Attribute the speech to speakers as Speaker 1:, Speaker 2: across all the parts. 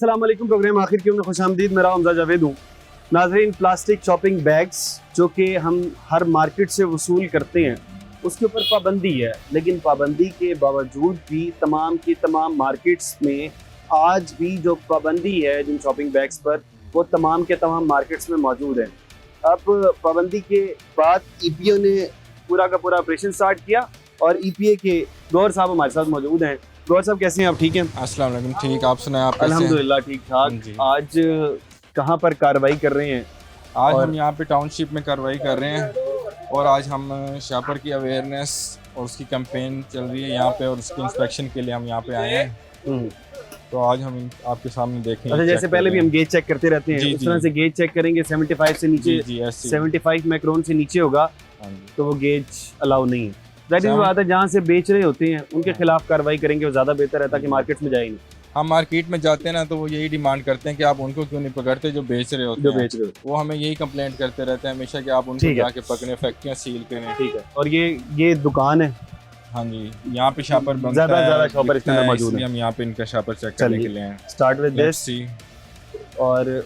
Speaker 1: अस्सलाम वालेकुम। प्रोग्राम आखिर की में खुशामदीद। मेरा हमजा जावेद हूँ। नाज़रीन, प्लास्टिक शॉपिंग बैग्स जो कि हम हर मार्केट से वसूल करते हैं उसके ऊपर पाबंदी है, लेकिन पाबंदी के बावजूद भी तमाम की तमाम मार्केट्स में आज भी जो पाबंदी है जिन शॉपिंग बैग्स पर, वो तमाम के तमाम मार्केट्स में मौजूद है। अब पाबंदी के बाद EPO ने पूरा का पूरा ऑपरेशन स्टार्ट किया और EPA के गौहर साहब हमारे साथ मौजूद हैं। गौहर साहब, कैसे हैं आप? ठीक हैं?
Speaker 2: अस्सलाम वालेकुम। ठीक, आप सुनाएं, आप कैसे हैं?
Speaker 1: अल्हम्दुलिल्लाह ठीक ठाक। आज कहाँ पर कार्रवाई कर रहे हैं?
Speaker 2: आज हम यहाँ पे टाउनशिप में कार्रवाई कर रहे हैं और आज हम शॉपर की अवेयरनेस और उसकी कैंपेन चल रही है यहाँ पे और उसके इंस्पेक्शन के लिए हम यहाँ पे आए हैं। तो आज हम आपके सामने देखेंगे।
Speaker 1: अच्छा, जैसे पहले भी हम गेज चेक करते रहते हैं, उस तरह से गेज चेक करेंगे। 75 से नीचे, 75 माइक्रोन से नीचे होगा तो वो गेज अलाउ नहीं है। दैट इज बात है। जहाँ से बेच रहे होते हैं उनके खिलाफ कार्रवाई करेंगे, वो ज़्यादा बेहतर है ताकि मार्केट में जाए नहीं।
Speaker 2: हम मार्केट में जाते हैं ना तो वो यही डिमांड करते हैं कि आप उनको क्यों नहीं पकड़ते जो बेच रहे होते हैं। वो हमें यही कंप्लेंट करते रहते हैं हमेशा कि आप उनको जाके पकड़े, फैक्ट्रियाँ सील करें।
Speaker 1: ठीक है। और ये दुकान है।
Speaker 2: हाँ जी, यहाँ पे शॉपर बनता है,
Speaker 1: ज़्यादा शॉपर इसके अंदर मौजूद है।
Speaker 2: हम यहाँ पे इनका शॉपर चेक करने के लिए हैं।
Speaker 1: Start with this. और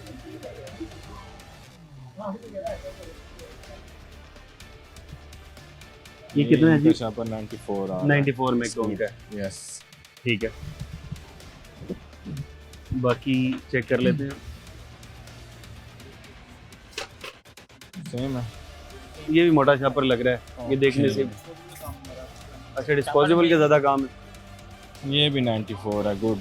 Speaker 1: ये कितना है जी?
Speaker 2: शॉपर
Speaker 1: 94 माइक्रोन का है।
Speaker 2: यस,
Speaker 1: ठीक है। बाकी चेक कर लेते हैं।
Speaker 2: सेम है।
Speaker 1: ये भी मोटा शॉपर लग रहा है ये देखने से। अच्छा, डिस्पोजेबल के ज़्यादा काम है।
Speaker 2: ये भी 94 है। गुड,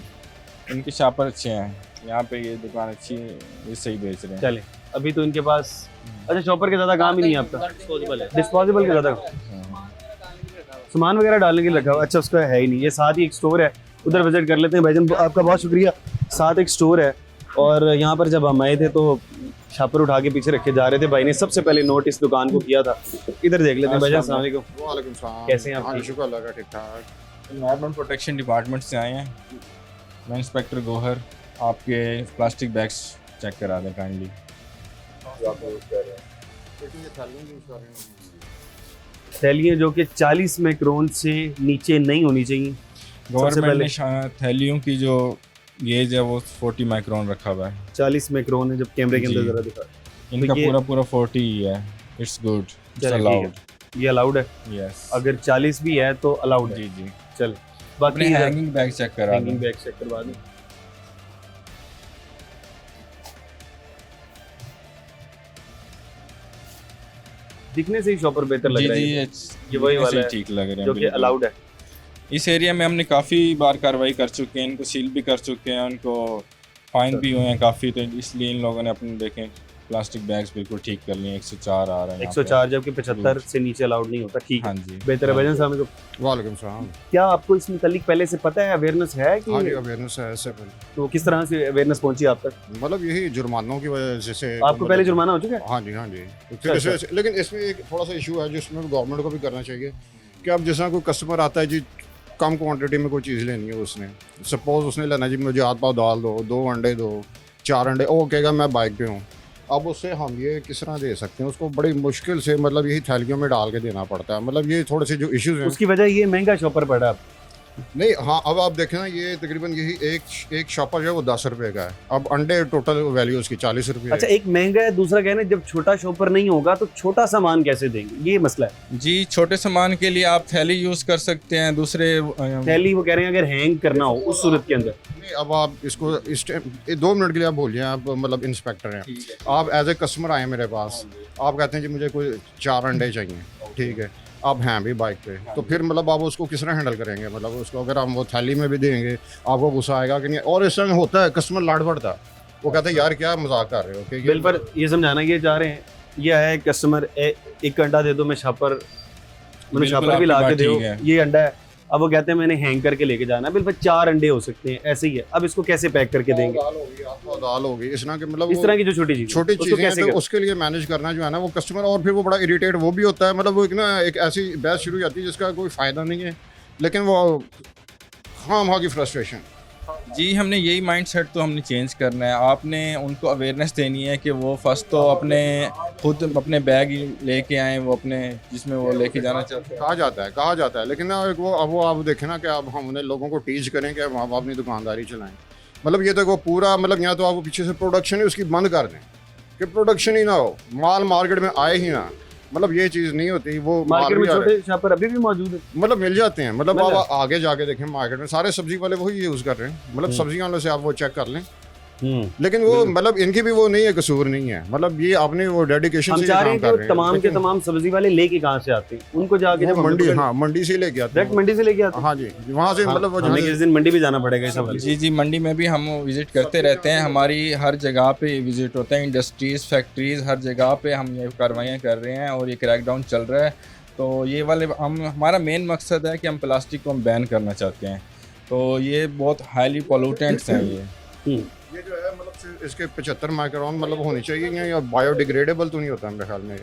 Speaker 2: इनके शॉपर अच्छे हैं। यहाँ पे ये दुकान अच्छी है, ये सही बेच रहे हैं।
Speaker 1: चले, अभी तो इनके पास अच्छा शॉपर के ज़्यादा काम ही नहीं है आपका। डिस्पोजेबल के ज़्यादा सामान वगैरह डालने के लिए रखा हुआ। अच्छा, उसका है ही नहीं। ये साथ ही एक स्टोर है, उधर विजिट कर लेते हैं। भाईजान आपका बहुत शुक्रिया। साथ एक स्टोर है और यहाँ पर जब हम आए थे तो शॉपर उठा के पीछे रखे जा रहे थे। भाई ने सबसे पहले नोट इस दुकान को किया था। इधर देख लेते हैं। भाईजान अस्सलाम वालेकुम।
Speaker 3: वालेकुम सलाम।
Speaker 1: कैसे हैं आप?
Speaker 3: शुक्र अल्लाह का, ठीक ठाक।
Speaker 2: एनवायरमेंट प्रोटेक्शन डिपार्टमेंट से आए हैं। मैं इंस्पेक्टर गौहर, आपके प्लास्टिक बैग्स चेक करा दें काइंडली।
Speaker 1: थैलियाँ जो कि 40 माइक्रोन से नीचे नहीं होनी चाहिए।
Speaker 2: गवर्नमेंट ने थैलियों की जो गेज है वो 40 माइक्रोन रखा हुआ है।
Speaker 1: 40 माइक्रोन है। जब कैमरे के अंदर जरा दिखा,
Speaker 2: इनका पूरा 40 ही है। It's good, it's allowed.
Speaker 1: ये अलाउड है।
Speaker 2: यस,
Speaker 1: अगर 40 भी है तो अलाउड है।
Speaker 2: जी।
Speaker 1: चल, बाकी
Speaker 2: हैंगिंग बैग चेक करा दें।
Speaker 1: हैंगिंग बैग चेक करवा दें। दिखने से ही शॉपर बेहतर लग रहा है।
Speaker 2: ये वही वाला है
Speaker 1: ठीक लग रहा है जो कि अलाउड है।
Speaker 2: इस एरिया में हमने काफ़ी बार कार्रवाई कर चुके हैं, इनको सील भी कर चुके हैं, उनको फाइन भी हुए हैं काफ़ी। तो इसलिए इन लोगों ने अपने देखें प्लास्टिक बैग्स बिल्कुल ठीक कर लिए। 104 आ रहा है
Speaker 1: 104, जबकि 75 से नीचे अलाउड नहीं होता। ठीक है।
Speaker 2: हाँ जी,
Speaker 1: बेहतर है। भाईजान साहब को
Speaker 3: वालेकुम सलाम।
Speaker 1: क्या आपको इस मुतालिक पहले से पता है, अवेयरनेस है कि?
Speaker 3: हाँ जी, अवेयरनेस है इससे पहले।
Speaker 1: तो किस तरह से अवेयरनेस पहुंची आप तक?
Speaker 3: मतलब यही जुर्मानों की वजह से।
Speaker 1: आपको पहले जुर्माना हो चुका है?
Speaker 3: हाँ जी। तो लेकिन इसमें एक थोड़ा सा इशू है जिसमें गवर्नमेंट को भी करना चाहिए कि अब जैसा कोई कस्टमर आता है जी, कम क्वांटिटी में कोई चीज़ लेनी है उसने, सपोज उसने लेना जी मुझे हाथ पाव दाल दो, 2 अंडे दो, 4 अंडे, वो कहेगा मैं बाइक पे हूँ। अब उससे हम ये किस तरह दे सकते हैं उसको? बड़ी मुश्किल से मतलब यही थैलियों में डाल के देना पड़ता है। मतलब ये थोड़े से जो इश्यूज हैं
Speaker 1: उसकी वजह ये महंगा शॉपर पड़ा अब।
Speaker 3: नहीं, हाँ, अब आप देखें ना, ये तकरीबन यही एक शॉपर जो है वो 10 रुपये का है। अब अंडे टोटल वैल्यू उसकी 40 रुपये।
Speaker 1: अच्छा, एक महंगा है, दूसरा कहना जब छोटा शॉपर नहीं होगा तो छोटा सामान कैसे देंगे, ये मसला है
Speaker 2: जी। छोटे सामान के लिए आप थैली यूज़ कर सकते हैं। दूसरे
Speaker 1: थैली वो कह रहे हैं अगर हैंग करना हो उस सूरत के अंदर।
Speaker 3: नहीं, अब आप इसको इस टाइम 2 मिनट के लिए आप बोलिए, आप मतलब इंस्पेक्टर हैं, आप एज ए कस्टमर आए मेरे पास, आप कहते हैं जी मुझे कोई 4 अंडे चाहिए, ठीक है, आप हैं भी बाइक पे, तो फिर मतलब आप उसको किस तरह हैंडल करेंगे? मतलब उसको अगर हम वो थैली में भी देंगे आपको गुस्सा आएगा कि नहीं? और इस तरह होता है, कस्टमर लाड़ पड़ता है, वो कहते हैं यार क्या मजाक कर रहे हो।
Speaker 1: बिल पर ये समझाना ये चाह रहे हैं, ये है कस्टमर एक अंडा दे दो, मैं शॉपर भी ला के दो, ये अंडा है। अब वो कहते हैं मैंने हैंग करके लेके जाना है। बिल पर 4 अंडे हो सकते हैं, ऐसे ही है। अब इसको कैसे पैक करके देंगे?
Speaker 3: दाल होगी इस तरह के, मतलब
Speaker 1: इस तरह की जो छोटी
Speaker 3: चीजें तो उसके लिए मैनेज करना जो है ना वो कस्टमर, और फिर वो बड़ा इरिटेट वो भी होता है। मतलब वो एक ऐसी बहस शुरू हो जाती है जिसका कोई फायदा नहीं है, लेकिन वो हाँ की फ्रस्ट्रेशन।
Speaker 2: जी, हमने यही माइंडसेट तो हमने चेंज करना है। आपने उनको अवेयरनेस देनी है कि वो फर्स्ट तो खुद अपने बैग लेके आएँ, वो अपने जिसमें वो लेके जाना चाहते हैं।
Speaker 3: कहा जाता है लेकिन ना वो आप देखें ना कि अब हम उन्हें लोगों को टीच करें कि आप अपनी दुकानदारी चलाएं। मतलब ये तो वो पूरा मतलब यहाँ तो आपको पीछे से प्रोडक्शन ही उसकी बंद कर दें कि प्रोडक्शन ही ना हो, माल मार्केट में आए ही ना, मतलब ये चीज़ नहीं होती। वो
Speaker 1: मार्केट में छोटे शॉपर अभी भी मौजूद है,
Speaker 3: मतलब मिल जाते हैं। मतलब आप आगे जाके देखें मार्केट में सारे सब्जी वाले वही यूज़ कर रहे हैं, मतलब सब्जियों वालों से आप वो चेक कर लें। लेकिन वो मतलब इनकी भी वो नहीं है, कसूर नहीं है, मतलब ये आपने वो डेडिकेशन से काम कर रहे हैं।
Speaker 1: तमाम के तमाम सब्जी वाले लेके कहाँ से आते हैं, उनको जाके जब
Speaker 3: मंडी, हाँ मंडी से लेके आते हैं,
Speaker 1: डायरेक्ट मंडी से लेके आते हैं।
Speaker 3: हाँ जी, वहाँ से मतलब
Speaker 1: हमें किस दिन मंडी भी जाना पड़ेगा इस हवाले।
Speaker 2: जी मंडी में भी हम विज़िट करते रहते हैं, हमारी हर जगह पे विज़िट होता है, इंडस्ट्रीज़, फैक्ट्रीज़, हर जगह पे हम ये कार्रवाइयाँ कर रहे हैं और ये क्रैकडाउन चल रहा है। तो ये वाले हमारा मेन मकसद है कि हम प्लास्टिक को हम बैन करना चाहते हैं। तो ये बहुत हाईली पोल्यूटेंट्स हैं
Speaker 3: ये जो है मतलब इसके 75 माइक्रोन मतलब होनी चाहिए, या बायोडिग्रेडेबल तो नहीं होता मेरे ख्याल में।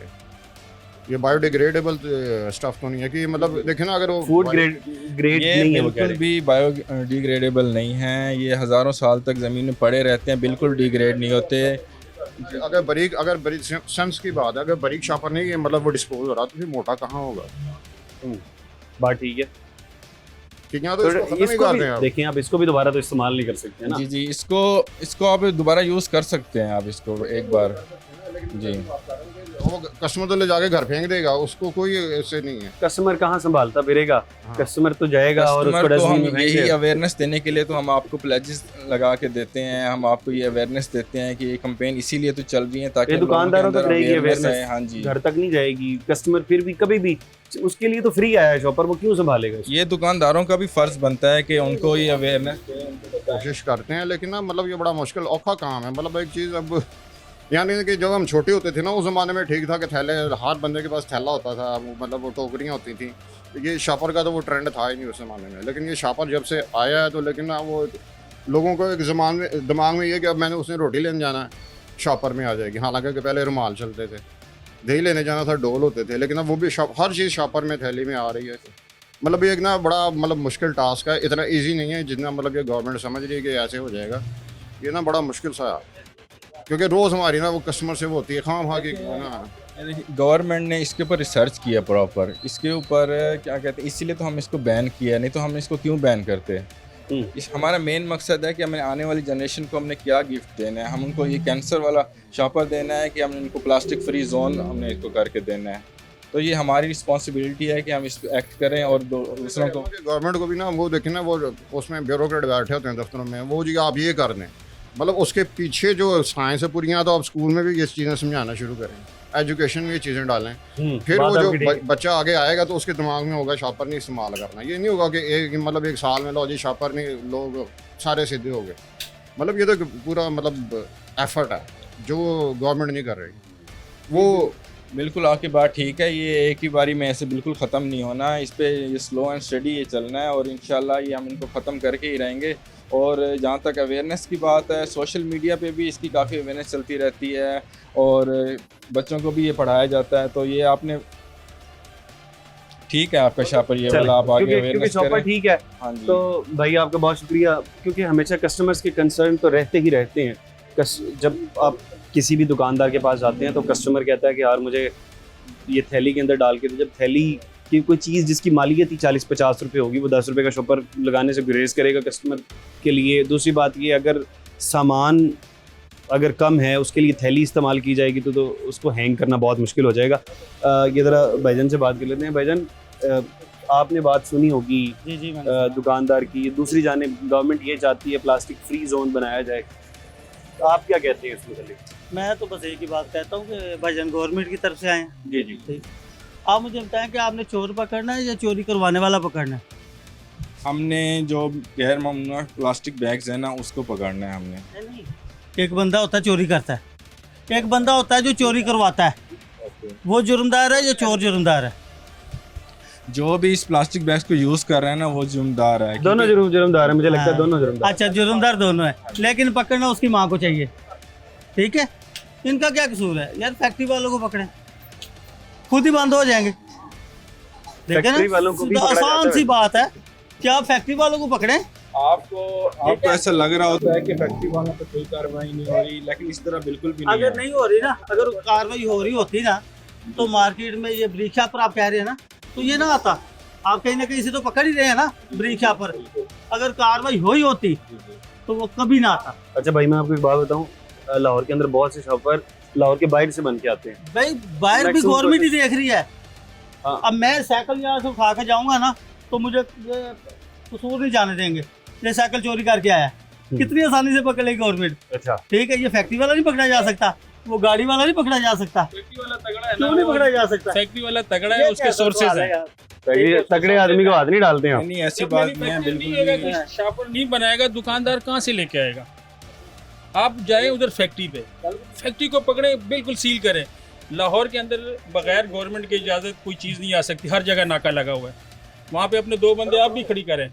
Speaker 3: ये बायोडिग्रेडेबल स्टफ तो नहीं है कि मतलब देखें ना, अगर वो
Speaker 1: फूड ग्रेड नहीं है, वो
Speaker 2: बिल्कुल भी बायोडिग्रेडेबल नहीं है। ये हज़ारों साल तक ज़मीन में पड़े रहते हैं, बिल्कुल डिग्रेड नहीं होते।
Speaker 3: अगर बारीक सेंस की बात है, अगर बारीक शॉपर नहीं है मतलब वो डिस्पोज हो रहा तो फिर मोटा कहाँ होगा।
Speaker 1: बात ठीक है,
Speaker 3: ठीक है। तो इसको भी
Speaker 1: देखिए आप इसको भी दोबारा तो इस्तेमाल नहीं कर सकते ना।
Speaker 2: जी इसको आप दोबारा यूज़ कर सकते हैं, आप इसको एक बार जी।
Speaker 3: वो कस्टमर तो ले जाके घर फेंक देगा, उसको कोई ऐसे नहीं है।
Speaker 1: कस्टमर कहाँ संभालता फिरेगा, कस्टमर तो जाएगा और उसको डस्टबिन में फेंक
Speaker 2: यही अवेयरनेस देने के लिए तो हम आपको प्लेजेस लगा के देते हैं, हम आपको ये अवेयरनेस देते हैं कि ये कैंपेन इसीलिए तो चल रही है ताकि
Speaker 1: दुकानदारों तक रहेगी अवेयरनेस,
Speaker 2: हाँ जी,
Speaker 1: घर तक नहीं जाएगी। कस्टमर फिर भी कभी भी उसके लिए तो फ्री आया है शॉपर, वो क्यों संभालेगा।
Speaker 2: ये दुकानदारों का भी फर्ज बनता है कि उनको ये अवेयरनेस
Speaker 3: कोशिश करते हैं, लेकिन ना मतलब ये बड़ा मुश्किल औखा काम है। मतलब एक चीज़ अब यानी कि जब हम छोटे होते थे ना उस ज़माने में ठीक था कि थैले, हर बंदे के पास थैला होता था, वो मतलब वो टोकरियाँ होती थी। ये शॉपर का तो वो ट्रेंड था ही नहीं उस ज़माने में, लेकिन ये शॉपर जब से आया है तो लेकिन ना वो लोगों को एक दिमाग में ये कि अब मैंने उसने रोटी लेने जाना है शॉपर में आ जाएगी। हालांकि पहले रुमाल चलते थे, दही लेने जाना था डोल होते थे, लेकिन अब वो भी हर चीज़ शॉपर में थैली में आ रही है। मतलब ये एक ना बड़ा मतलब मुश्किल टास्क है, इतना ईजी नहीं है जितना मतलब ये गवर्नमेंट समझ रही है कि ऐसे हो जाएगा। ये ना बड़ा मुश्किल सा है, क्योंकि रोज़ हमारी ना वो कस्टमर से वो होती है खाम की ना।
Speaker 2: गवर्नमेंट ने इसके ऊपर रिसर्च किया प्रॉपर, इसके ऊपर क्या कहते हैं, इसीलिए तो हम इसको बैन किया, नहीं तो हम इसको क्यों बैन करते। इस हमारा मेन मकसद है कि हमें आने वाली जनरेशन को हमने क्या गिफ्ट देना है। हम उनको ये कैंसर वाला शॉपर देना है कि हमने उनको प्लास्टिक फ्री जोन हमने इसको करके देना है। तो ये हमारी रिस्पॉन्सिबिलिटी है कि हम इस पर एक्ट करें और दूसरों को,
Speaker 3: गवर्नमेंट को भी ना वो देखें ना, वो उसमें ब्यूरोक्रेट बैठे होते हैं दफ्तरों में, वो जी आप ये कर दें, मतलब उसके पीछे जो साइंस है पूरी, यहाँ तो आप स्कूल में भी ये चीज़ें समझाना शुरू करें, एजुकेशन में ये चीज़ें डालें। फिर वो जो बच्चा आगे आएगा तो उसके दिमाग में होगा शॉपर नहीं इस्तेमाल करना। ये नहीं होगा कि एक साल में लो जी शॉपर नहीं, लोग सारे सीधे हो गए। मतलब ये तो पूरा मतलब एफर्ट है जो गवर्नमेंट नहीं कर रही। वो
Speaker 2: बिल्कुल आपकी बात ठीक है, ये एक ही बारी में ऐसे बिल्कुल ख़त्म नहीं होना, इस पर ये स्लो एंड स्टडी ये चलना है और इंशाल्लाह ये हम इनको ख़त्म करके ही रहेंगे। और जहाँ तक अवेयरनेस की बात है, सोशल मीडिया पे भी इसकी काफ़ी अवेयरनेस चलती रहती है और बच्चों को भी ये पढ़ाया जाता है। तो ये आपने ठीक है आपका शॉपर ये वाला, आप आगे अवेयरनेस करें।
Speaker 1: ठीक है,
Speaker 2: हाँ जी।
Speaker 1: तो भाई आपका बहुत शुक्रिया, क्योंकि हमेशा कस्टमर्स के कंसर्न तो रहते ही रहते हैं। जब आप किसी भी दुकानदार के पास जाते हैं तो कस्टमर कहता है कि यार मुझे ये थैली के अंदर डाल के, तो जब थैली की कोई चीज़ जिसकी मालियत ही 40-50 रुपये होगी, वो 10 रुपये का शॉपर लगाने से गुरेज करेगा कस्टमर के लिए। दूसरी बात ये, अगर सामान अगर कम है उसके लिए थैली इस्तेमाल की जाएगी तो उसको हैंग करना बहुत मुश्किल हो जाएगा। ये ज़रा भाईजान से बात कर लेते हैं। भाईजान, आपने बात सुनी होगी
Speaker 4: जी
Speaker 1: दुकानदार की, दूसरी जानिब गवर्नमेंट ये चाहती है प्लास्टिक फ्री जोन बनाया जाए, तो आप क्या कहते हैं इसमें?
Speaker 4: मैं तो बस एक ही बात कहता हूँ कि भाईजान गवर्नमेंट की तरफ से आए हैं।
Speaker 1: जी
Speaker 4: ठीक, आप मुझे बताएं कि आपने चोर पकड़ना है या चोरी करवाने वाला पकड़ना है?
Speaker 2: हमने जो गैर ममनूआ प्लास्टिक बैग्स है ना उसको पकड़ना है हमने।
Speaker 4: नहीं, एक बंदा होता है चोरी करता है, एक बंदा होता है जो चोरी करवाता है। वो जुर्मदार है या चोर जुर्मदार है?
Speaker 2: जो भी इस प्लास्टिक बैग्स को यूज़ कर रहे हैं ना वो जुर्मदार है।
Speaker 1: दोनों जुर्मदार है, मुझे लगता है दोनों जुर्मदार।
Speaker 4: अच्छा, जुर्मदार दोनों है, लेकिन पकड़ना उसकी माँ को चाहिए। ठीक है, इनका क्या कसूर है यार? फैक्ट्री वालों को पकड़े, खुद ही बंद हो जाएंगे।
Speaker 1: फैक्ट्री वालों को भी
Speaker 4: आसान सी बात है, क्या फैक्ट्री वालों को पकड़े?
Speaker 2: आपको ऐसा लग रहा होता है कि फैक्ट्री वालों पर कोई कार्रवाई नहीं हो रही, लेकिन इस तरह बिल्कुल भी नहीं
Speaker 4: अगर
Speaker 2: है।
Speaker 4: नहीं हो रही ना, अगर कार्रवाई हो रही होती ना तो मार्केट में ये ब्रीक पर आप कह रहे हैं ना, तो ये ना आता। आप कहीं ना कहीं से तो पकड़ ही रहे हैं ना ब्रीक पर। अगर कार्रवाई हो ही होती तो तो वो कभी ना आता।
Speaker 1: अच्छा भाई, मैं आपको एक बात बताऊं, लाहौर के अंदर बहुत से शॉपर लाहौर के बाहर से बन के आते हैं।
Speaker 4: भाई बाहर भी
Speaker 1: Maximum
Speaker 4: गवर्नमेंट ही देख रही है।
Speaker 1: हाँ।
Speaker 4: अब मैं साइकिल यहाँ से उठा के जाऊंगा ना तो मुझे ये कसूर नहीं जाने देंगे। ये साइकिल चोरी करके आया, कितनी आसानी से पकड़ लेगी गवर्नमेंट।
Speaker 1: अच्छा,
Speaker 4: ठीक है, ये फैक्ट्री वाला नहीं पकड़ा जा सकता, वो गाड़ी वाला नहीं पकड़ा जा सकता।
Speaker 2: फैक्ट्री वाला तगड़ा है,
Speaker 4: क्यों नहीं पकड़ा जा सकता?
Speaker 2: फैक्ट्री वाला तगड़ा है, उसके सोर्सेज है।
Speaker 1: तगड़े आदमी को हाथ नहीं डालते हैं आप।
Speaker 2: नहीं, ऐसी बात नहीं है, बिल्कुल नहीं। शॉपर नहीं बनाएगा, दुकानदार कहाँ से लेके आएगा? आप जाए उधर फैक्ट्री पे, फैक्ट्री को पकड़े, बिल्कुल सील करें। लाहौर के अंदर बगैर गवर्नमेंट की इजाज़त कोई चीज़ नहीं आ सकती, हर जगह नाका लगा हुआ है। वहाँ पे अपने 2 बंदे आप भी खड़ी करें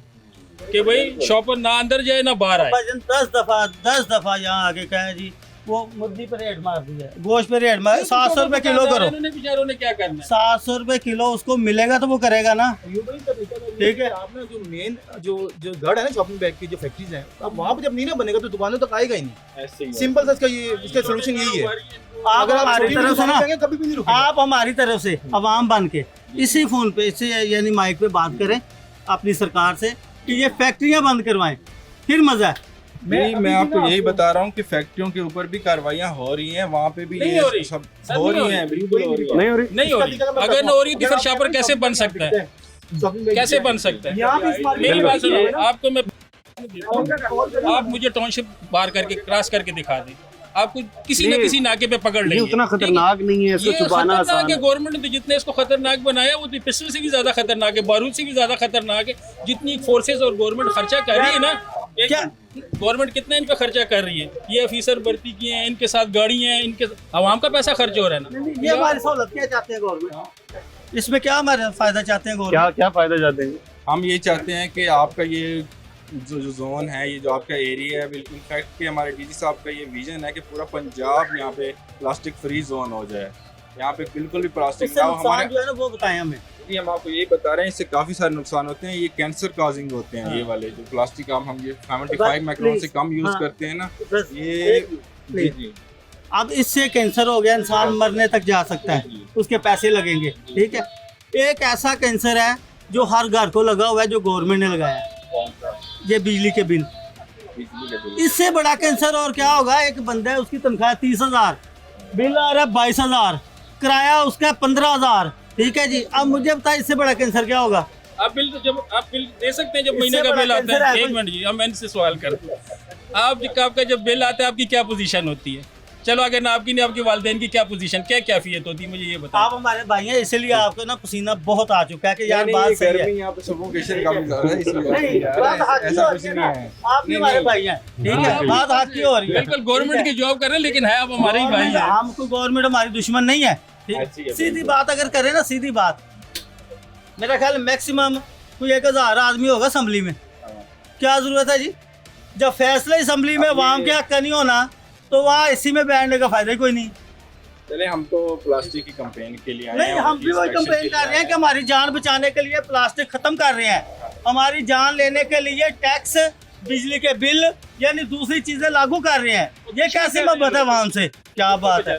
Speaker 2: कि भाई शॉपर ना अंदर जाए ना बाहर आए।
Speaker 4: 10 दफा यहाँ आके कहे जी वो मुर्गी पे रेट मार दी है, गोश्त पे रेट मार, 700 रुपए किलो करो।
Speaker 2: इन्होंने बेचारों ने क्या करना है?
Speaker 4: 700 रुपए किलो उसको मिलेगा तो वो करेगा ना। ठीक है,
Speaker 5: आपने जो मेन जो गढ़ है ना शॉपिंग बैग की जो फैक्ट्रीज हैं, अब वहाँ पे जब नहीं ना बनेगा तो दुकानों तक आएगा ही नहीं।
Speaker 2: ऐसे ही
Speaker 5: सिंपल सा इसका सोल्यूशन यही है।
Speaker 4: आप
Speaker 5: अगर आप
Speaker 4: हमारी
Speaker 5: छोटी
Speaker 4: तरफ से ना,
Speaker 5: दुकानें कभी भी नहीं रुकेगा।
Speaker 4: आप हमारी तरफ से अवाम बन के इसी फोन पे, इसी यानी माइक पे बात करें अपनी सरकार से कि ये फैक्ट्रियां बंद करवाएं, फिर मजा है।
Speaker 2: मैं आपको यही बता रहा हूँ कि फैक्ट्रियों के ऊपर भी कार्रवाइयाँ हो रही हैं, वहाँ पे भी
Speaker 6: नहीं
Speaker 2: ये
Speaker 6: हो रही।
Speaker 2: सब
Speaker 6: सर,
Speaker 2: हो
Speaker 6: नहीं हो
Speaker 2: रही हैं,
Speaker 6: रही।
Speaker 2: बिल्कुल हो रही है।
Speaker 1: नहीं हो रही।
Speaker 6: नहीं हो रही। अगर न हो रही तो फिर शॉपर कैसे बन सकता है? कैसे बन सकता है?
Speaker 5: यहाँ पे इस बार
Speaker 6: मेरी बात सुनो, आपको मैं आप मुझे टाउनशिप बार करके क्रॉस करके दिखा दें, आपको किसी न
Speaker 1: ये-
Speaker 6: किसी नाके पे पकड़
Speaker 1: ये
Speaker 6: लेंगे।
Speaker 1: उतना खतरनाक नहीं है, इसको
Speaker 6: ये
Speaker 1: छुपाना
Speaker 6: खतरनाक
Speaker 1: आसान
Speaker 6: है।
Speaker 1: है।
Speaker 6: गवर्नमेंट ने जितने इसको खतरनाक बनाया वो तो पिस्टल से भी ज्यादा खतरनाक है, बारूद से भी ज्यादा खतरनाक है। जितनी फोर्सेस और गवर्नमेंट खर्चा कर रही है ना, क्या गवर्नमेंट कितना इन पे खर्चा कर रही है? ये ऑफिसर भर्ती किए हैं, इनके साथ गाड़ियां हैं, इनके आवाम का पैसा खर्च हो रहा है ना।
Speaker 4: ये हमारी सहूलत क्या चाहते हैं गवर्नमेंट, इसमें क्या हमारा फायदा चाहते हैं गवर्नमेंट?
Speaker 1: क्या क्या फायदा चाहते हैं?
Speaker 2: हम ये चाहते हैं कि आपका ये जो जोन है, ये जो आपका एरिया है, बिल्कुल इनफैक्ट कि हमारे डीजी साहब का ये विजन है कि पूरा पंजाब यहाँ पे प्लास्टिक फ्री जोन हो जाए। यहाँ पे बिल्कुल भी प्लास्टिक
Speaker 4: इससे
Speaker 2: ना हो।
Speaker 4: नुकसान
Speaker 2: हमारे
Speaker 4: जो है ना वो बताएं हमें।
Speaker 2: जी, हम आपको यही बता रहे हैं, इससे काफ़ी सारे नुकसान होते हैं। ये कैंसर काजिंग होते हैं, ये वाले जो प्लास्टिक हम ये 75 माइक्रोन से कम यूज़
Speaker 4: हाँ।
Speaker 2: करते हैं ना,
Speaker 4: बस
Speaker 2: ये
Speaker 4: प्लीज।
Speaker 2: जी
Speaker 4: अब इससे कैंसर हो गया, इंसान मरने तक जा सकता है, उसके पैसे लगेंगे। ठीक है, एक ऐसा कैंसर है जो हर घर को लगा हुआ है, जो गवर्नमेंट ने लगाया है, ये बिजली के बिल।
Speaker 2: बिजली के बिल।
Speaker 4: इससे बड़ा कैंसर और क्या होगा? एक बंदा है, उसकी तनख्वाह 30,000, बिल आ रहा है 22,000, किराया उसका 15,000। ठीक है जी, अब मुझे बताए इससे बड़ा कैंसर क्या होगा?
Speaker 6: आप बिल तो जब आप बिल दे सकते हैं, जब
Speaker 4: इससे
Speaker 6: महीने का
Speaker 4: बड़ा
Speaker 6: बिल आता
Speaker 4: कैंसर
Speaker 6: है।
Speaker 4: है
Speaker 6: एक
Speaker 4: कोई?
Speaker 6: मिनट जी, अब मैं इनसे सवाल करता हूँ, आपका जब बिल आता है आपकी क्या पोजीशन होती है? चलो अगर ना आपकी नहीं, आपके वालिदैन की क्या पोजीशन, क्या कैफियत होती है, मुझे ये बताओ।
Speaker 4: आप हमारे भाई हैं, इसलिए आपको ना पसीना बहुत आ चुका है कि यार बात सही है।
Speaker 2: गर्मी यहाँ पे सफोकेशन कम ज़्यादा है, इसलिए
Speaker 4: नहीं, बात हाथ की
Speaker 2: ऐसा
Speaker 4: हो
Speaker 2: कुछ
Speaker 4: रही है
Speaker 2: नहीं
Speaker 4: ना,
Speaker 2: है।
Speaker 4: आप भी हमारे भाई हैं। ठीक है, बात हाथ की हो रही है।
Speaker 6: बिल्कुल गवर्नमेंट की जॉब कर रहे हैं, लेकिन है आप हमारे ही भाई हैं।
Speaker 4: हम कोई गवर्नमेंट हमारी दुश्मन नहीं है। ठीक?
Speaker 2: अच्छी है,
Speaker 4: सीधी बात अगर करें ना, सीधी बात, मेरा ख्याल मैक्सिमम कोई 1,000 आदमी होगा असेंबली में। क्या जरूरत है जी? जब फैसला असेंबली में अवाम के हक का नहीं होना तो वहाँ इसी में बैठने का फायदा ही कोई नहीं।
Speaker 2: चले, हम तो प्लास्टिक की कंपेन के लिए आए
Speaker 4: नहीं,
Speaker 2: हैं,
Speaker 4: हम भी वही
Speaker 2: inspection
Speaker 4: कंप्लेन
Speaker 2: के
Speaker 4: कर रहे
Speaker 2: लिए
Speaker 4: हैं कि हमारी जान बचाने के लिए प्लास्टिक खत्म कर रहे हैं, हमारी जान लेने के लिए टैक्स, बिजली के बिल यानी दूसरी चीजें लागू कर रहे हैं। ये कैसे मोहब्बत है अवाम से? क्या बात है?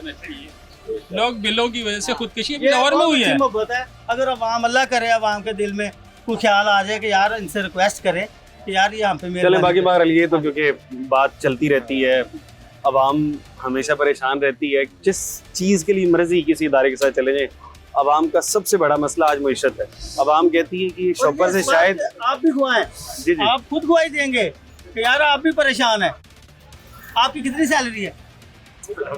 Speaker 6: लोग बिलों की वजह से खुदकुशी
Speaker 4: ये
Speaker 6: लाहौर में
Speaker 4: बहुत
Speaker 6: हुई
Speaker 4: अच्छी
Speaker 6: है।
Speaker 4: मोहब्बत है। अगर अवाम, अल्लाह करे अवाम के दिल में कोई ख्याल आ जाए कि यार इनसे रिक्वेस्ट करें कि यार यहाँ पे
Speaker 1: चले, बाकी बार ये तो क्योंकि बात चलती रहती है, अवाम हमेशा परेशान रहती है। जिस चीज़ के लिए मर्जी किसी इदारे के साथ चले जाएं, अवाम का सबसे बड़ा मसला आज मईशत है। अवाम कहती है कि शॉपर से शायद
Speaker 4: आप भी गुआएं,
Speaker 1: जी जी
Speaker 4: आप खुद गुआई देंगे कि यार आप भी परेशान हैं। आपकी कितनी सैलरी है?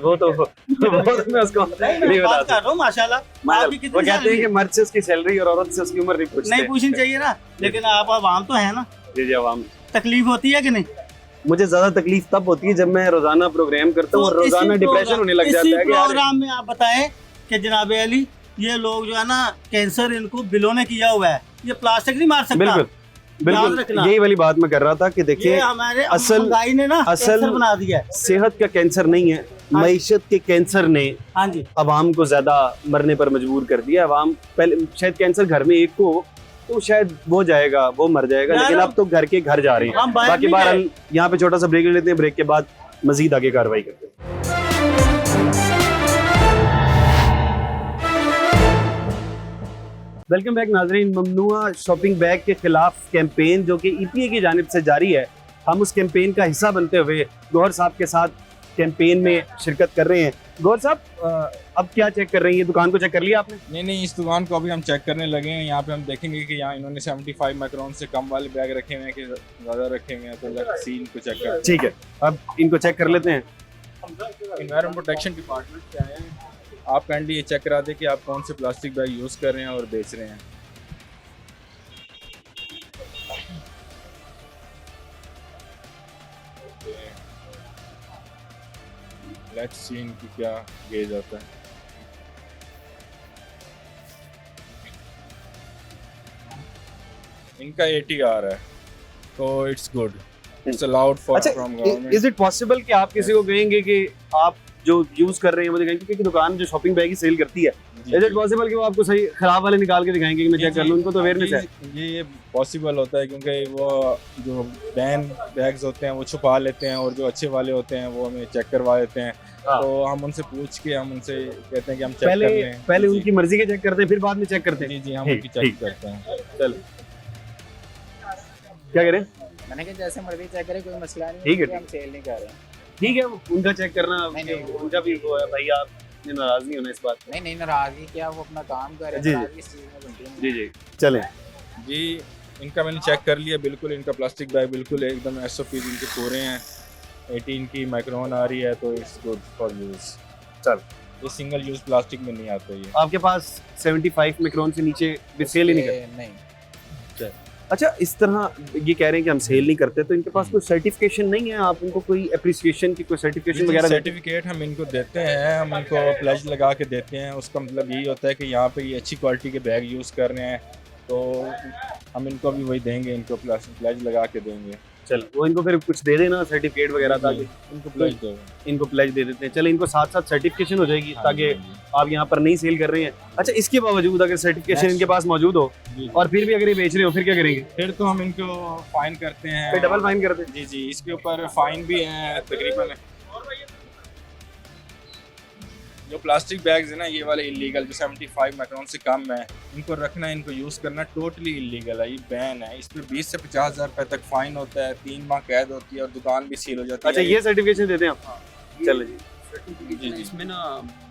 Speaker 1: वो तो मैं उसको नहीं
Speaker 4: बात
Speaker 1: बता
Speaker 4: कर रहा हूँ माशाल्लाह, आपकी
Speaker 1: वो
Speaker 4: कितनी
Speaker 1: कहते हैं
Speaker 4: सैलरी
Speaker 1: कि
Speaker 4: है?
Speaker 1: मर्द से उसकी सैलरी और औरत से उसकी उम्र नहीं पूछते।
Speaker 4: नहीं पूछनी चाहिए ना, लेकिन आप अवाम तो है ना,
Speaker 1: जी जी, अवाम।
Speaker 4: तकलीफ होती है कि नहीं?
Speaker 1: मुझे ज्यादा तकलीफ तब होती है जब मैं रोजाना प्रोग्राम करता हूँ और
Speaker 4: तो इसी
Speaker 1: रोजाना डिप्रेशन
Speaker 4: प्रोग्राम-
Speaker 1: होने लग जाता
Speaker 4: इसी
Speaker 1: है कि यार
Speaker 4: प्रोग्राम में आप बताएं कि जनाब अली, ये लोग जो है ना, कैंसर इनको बिलों ने किया हुआ है, ये प्लास्टिक नहीं मार सकता।
Speaker 1: बिल्कुल
Speaker 4: याद
Speaker 1: बिल्कुल
Speaker 4: रखना।
Speaker 1: यही वाली बात मैं कर रहा था कि
Speaker 4: ये
Speaker 1: देखिए,
Speaker 4: हमारे
Speaker 1: असल-
Speaker 4: महंगाई ने ना
Speaker 1: असल-
Speaker 4: कैंसर बना दिया है।
Speaker 1: सेहत का कैंसर नहीं है, मईशत के कैंसर ने
Speaker 4: हाँ जी,
Speaker 1: अवाम को ज्यादा मरने पर मजबूर कर दिया। अवाम पहले शायद कैंसर घर में एक को तो शायद वो जाएगा, वो मर जाएगा,
Speaker 4: यार,
Speaker 1: लेकिन अब तो घर के घर जा रहे हैं।
Speaker 4: हम बाहर
Speaker 1: बाकी
Speaker 4: नहीं
Speaker 1: बार
Speaker 4: गए।
Speaker 1: यहाँ पे छोटा सा ब्रेक ले लेते हैं, ब्रेक के बाद मजीद आगे कार्रवाई करते हैं। वेलकम बैक नाजरीन। ममनुआ शॉपिंग बैग के खिलाफ कैंपेन जो कि EPA की जानिब से जारी है, हम उस कैंपेन का हिस्सा बनते हुए गौहर साहब के साथ कैंपेन में शिरकत कर रहे हैं। गौहर साहब अब क्या चेक कर रही है? दुकान को चेक कर लिया आपने?
Speaker 2: नहीं, इस दुकान को अभी हम चेक करने लगे हैं। यहाँ पे हम देखेंगे कि यहाँ इन्होंने 75 माइक्रोन से कम वाले बैग रखे हुए हैं कि ज़्यादा रखे हुए हैं, तो लेट्स सी इनको चेक कर।
Speaker 1: ठीक है, अब इनको चेक कर लेते हैं।
Speaker 2: एनवायरमेंट प्रोटेक्शन डिपार्टमेंट से आए हैं। आप काइंडली ये चेक करा दें कि आप कौन से प्लास्टिक बैग यूज़ कर रहे हैं और बेच रहे हैं। लेट्स सी इनकी क्या गेज आता है। इनका 80 आ रहा है, तो it's good, it's allowed for from government.
Speaker 1: Is it possible कि आप किसी को कहेंगे कि आप जो यूज कर रहे हैं वो दिखाएंगे, क्योंकि दुकान जो शॉपिंग बैग ही सेल करती है, इज इट पॉसिबल कि वो आपको सही खराब वाले निकाल के दिखाएंगे कि मैं चेक कर लूं? उनको तो अवेयरनेस है।
Speaker 2: ये पॉसिबल होता है क्योंकि वो जो बैन बैग्स होते हैं वो छुपा लेते हैं और जो अच्छे वाले होते हैं वो हमें चेक करवा देते हैं। तो हम उनसे पूछ के हम उनसे कहते हैं कि हम चेक कर लें।
Speaker 1: पहले उनकी मर्जी के चेक करते हैं, फिर बाद में चेक करते हैं।
Speaker 2: जी, हम उनकी चेक करते हैं।
Speaker 1: चलो, क्या करें?
Speaker 7: मैंने कहा जैसे मर्जी चेक करें, कोई मसला नहीं।
Speaker 1: ठीक है,
Speaker 7: हम सेल नहीं कर रहे।
Speaker 1: ठीक है, उनका चेक करना
Speaker 7: नहीं,
Speaker 1: उनका भी वो है भाई, आप नाराज नहीं होना इस बात।
Speaker 7: नहीं, नाराजगी क्या, वो अपना काम कर रहे
Speaker 1: जी,
Speaker 7: हैं, नाराजगी इस चीज़ में बनती है।
Speaker 1: जी चलें।
Speaker 2: जी, इनका मैंने चेक कर लिया, बिल्कुल इनका प्लास्टिक बैग बिल्कुल एकदम SOP इनके पूरे हैं। 18 की माइक्रोन आ रही है, तो इट्स गुड फॉर यूज़।
Speaker 1: चल,
Speaker 2: ये सिंगल यूज़ प्लास्टिक में नहीं आता ये।
Speaker 1: आपके पास 75 माइक्रोन से नीचे भी सेल ही नहीं करते?
Speaker 7: नहीं।
Speaker 1: अच्छा, इस तरह ये कह रहे हैं कि हम सेल नहीं करते, तो इनके पास कोई सर्टिफिकेशन नहीं है? आप इनको कोई एप्रिसिएशन की कोई सर्टिफिकेशन वगैरह?
Speaker 2: सर्टिफिकेट हम इनको देते हैं, हम इनको प्लेज लगा के देते हैं। उसका मतलब यही होता है कि यहाँ पे ये अच्छी क्वालिटी के बैग यूज़ कर रहे हैं, तो हम इनको भी वही देंगे, इनको प्लेज लगा के देंगे।
Speaker 1: चल, वो इनको फिर कुछ दे देना सर्टिफिकेट वगैरह, ताकि
Speaker 2: इनको प्लेज दो,
Speaker 1: इनको प्लेज दे देते हैं। चल, इनको साथ साथ सर्टिफिकेशन हो जाएगी, ताकि आप यहाँ पर नहीं सेल कर रहे हैं। अच्छा, इसके बावजूद अगर सर्टिफिकेशन इनके पास मौजूद हो और फिर भी अगर ये बेच रहे हो, फिर क्या करेंगे?
Speaker 2: फिर तो हम इनको फाइन करते हैं।
Speaker 1: फिर डबल फाइन करते हैं?
Speaker 2: जी, इसके ऊपर फाइन भी है तकरीबन। जो प्लास्टिक बैग्स है ना, ये वाले इलीगल, जो 75 माइक्रोन से कम है, इनको रखना, इनको यूज़ करना टोटली इलीगल है। ये बैन है। इस पर 20 से 50,000 रुपए तक फाइन होता है, 3 माह कैद होती है और दुकान भी सील हो जाती है।
Speaker 1: अच्छा, ये सर्टिफिकेशन देते हैं आप? चलो जी।
Speaker 8: इसमें ना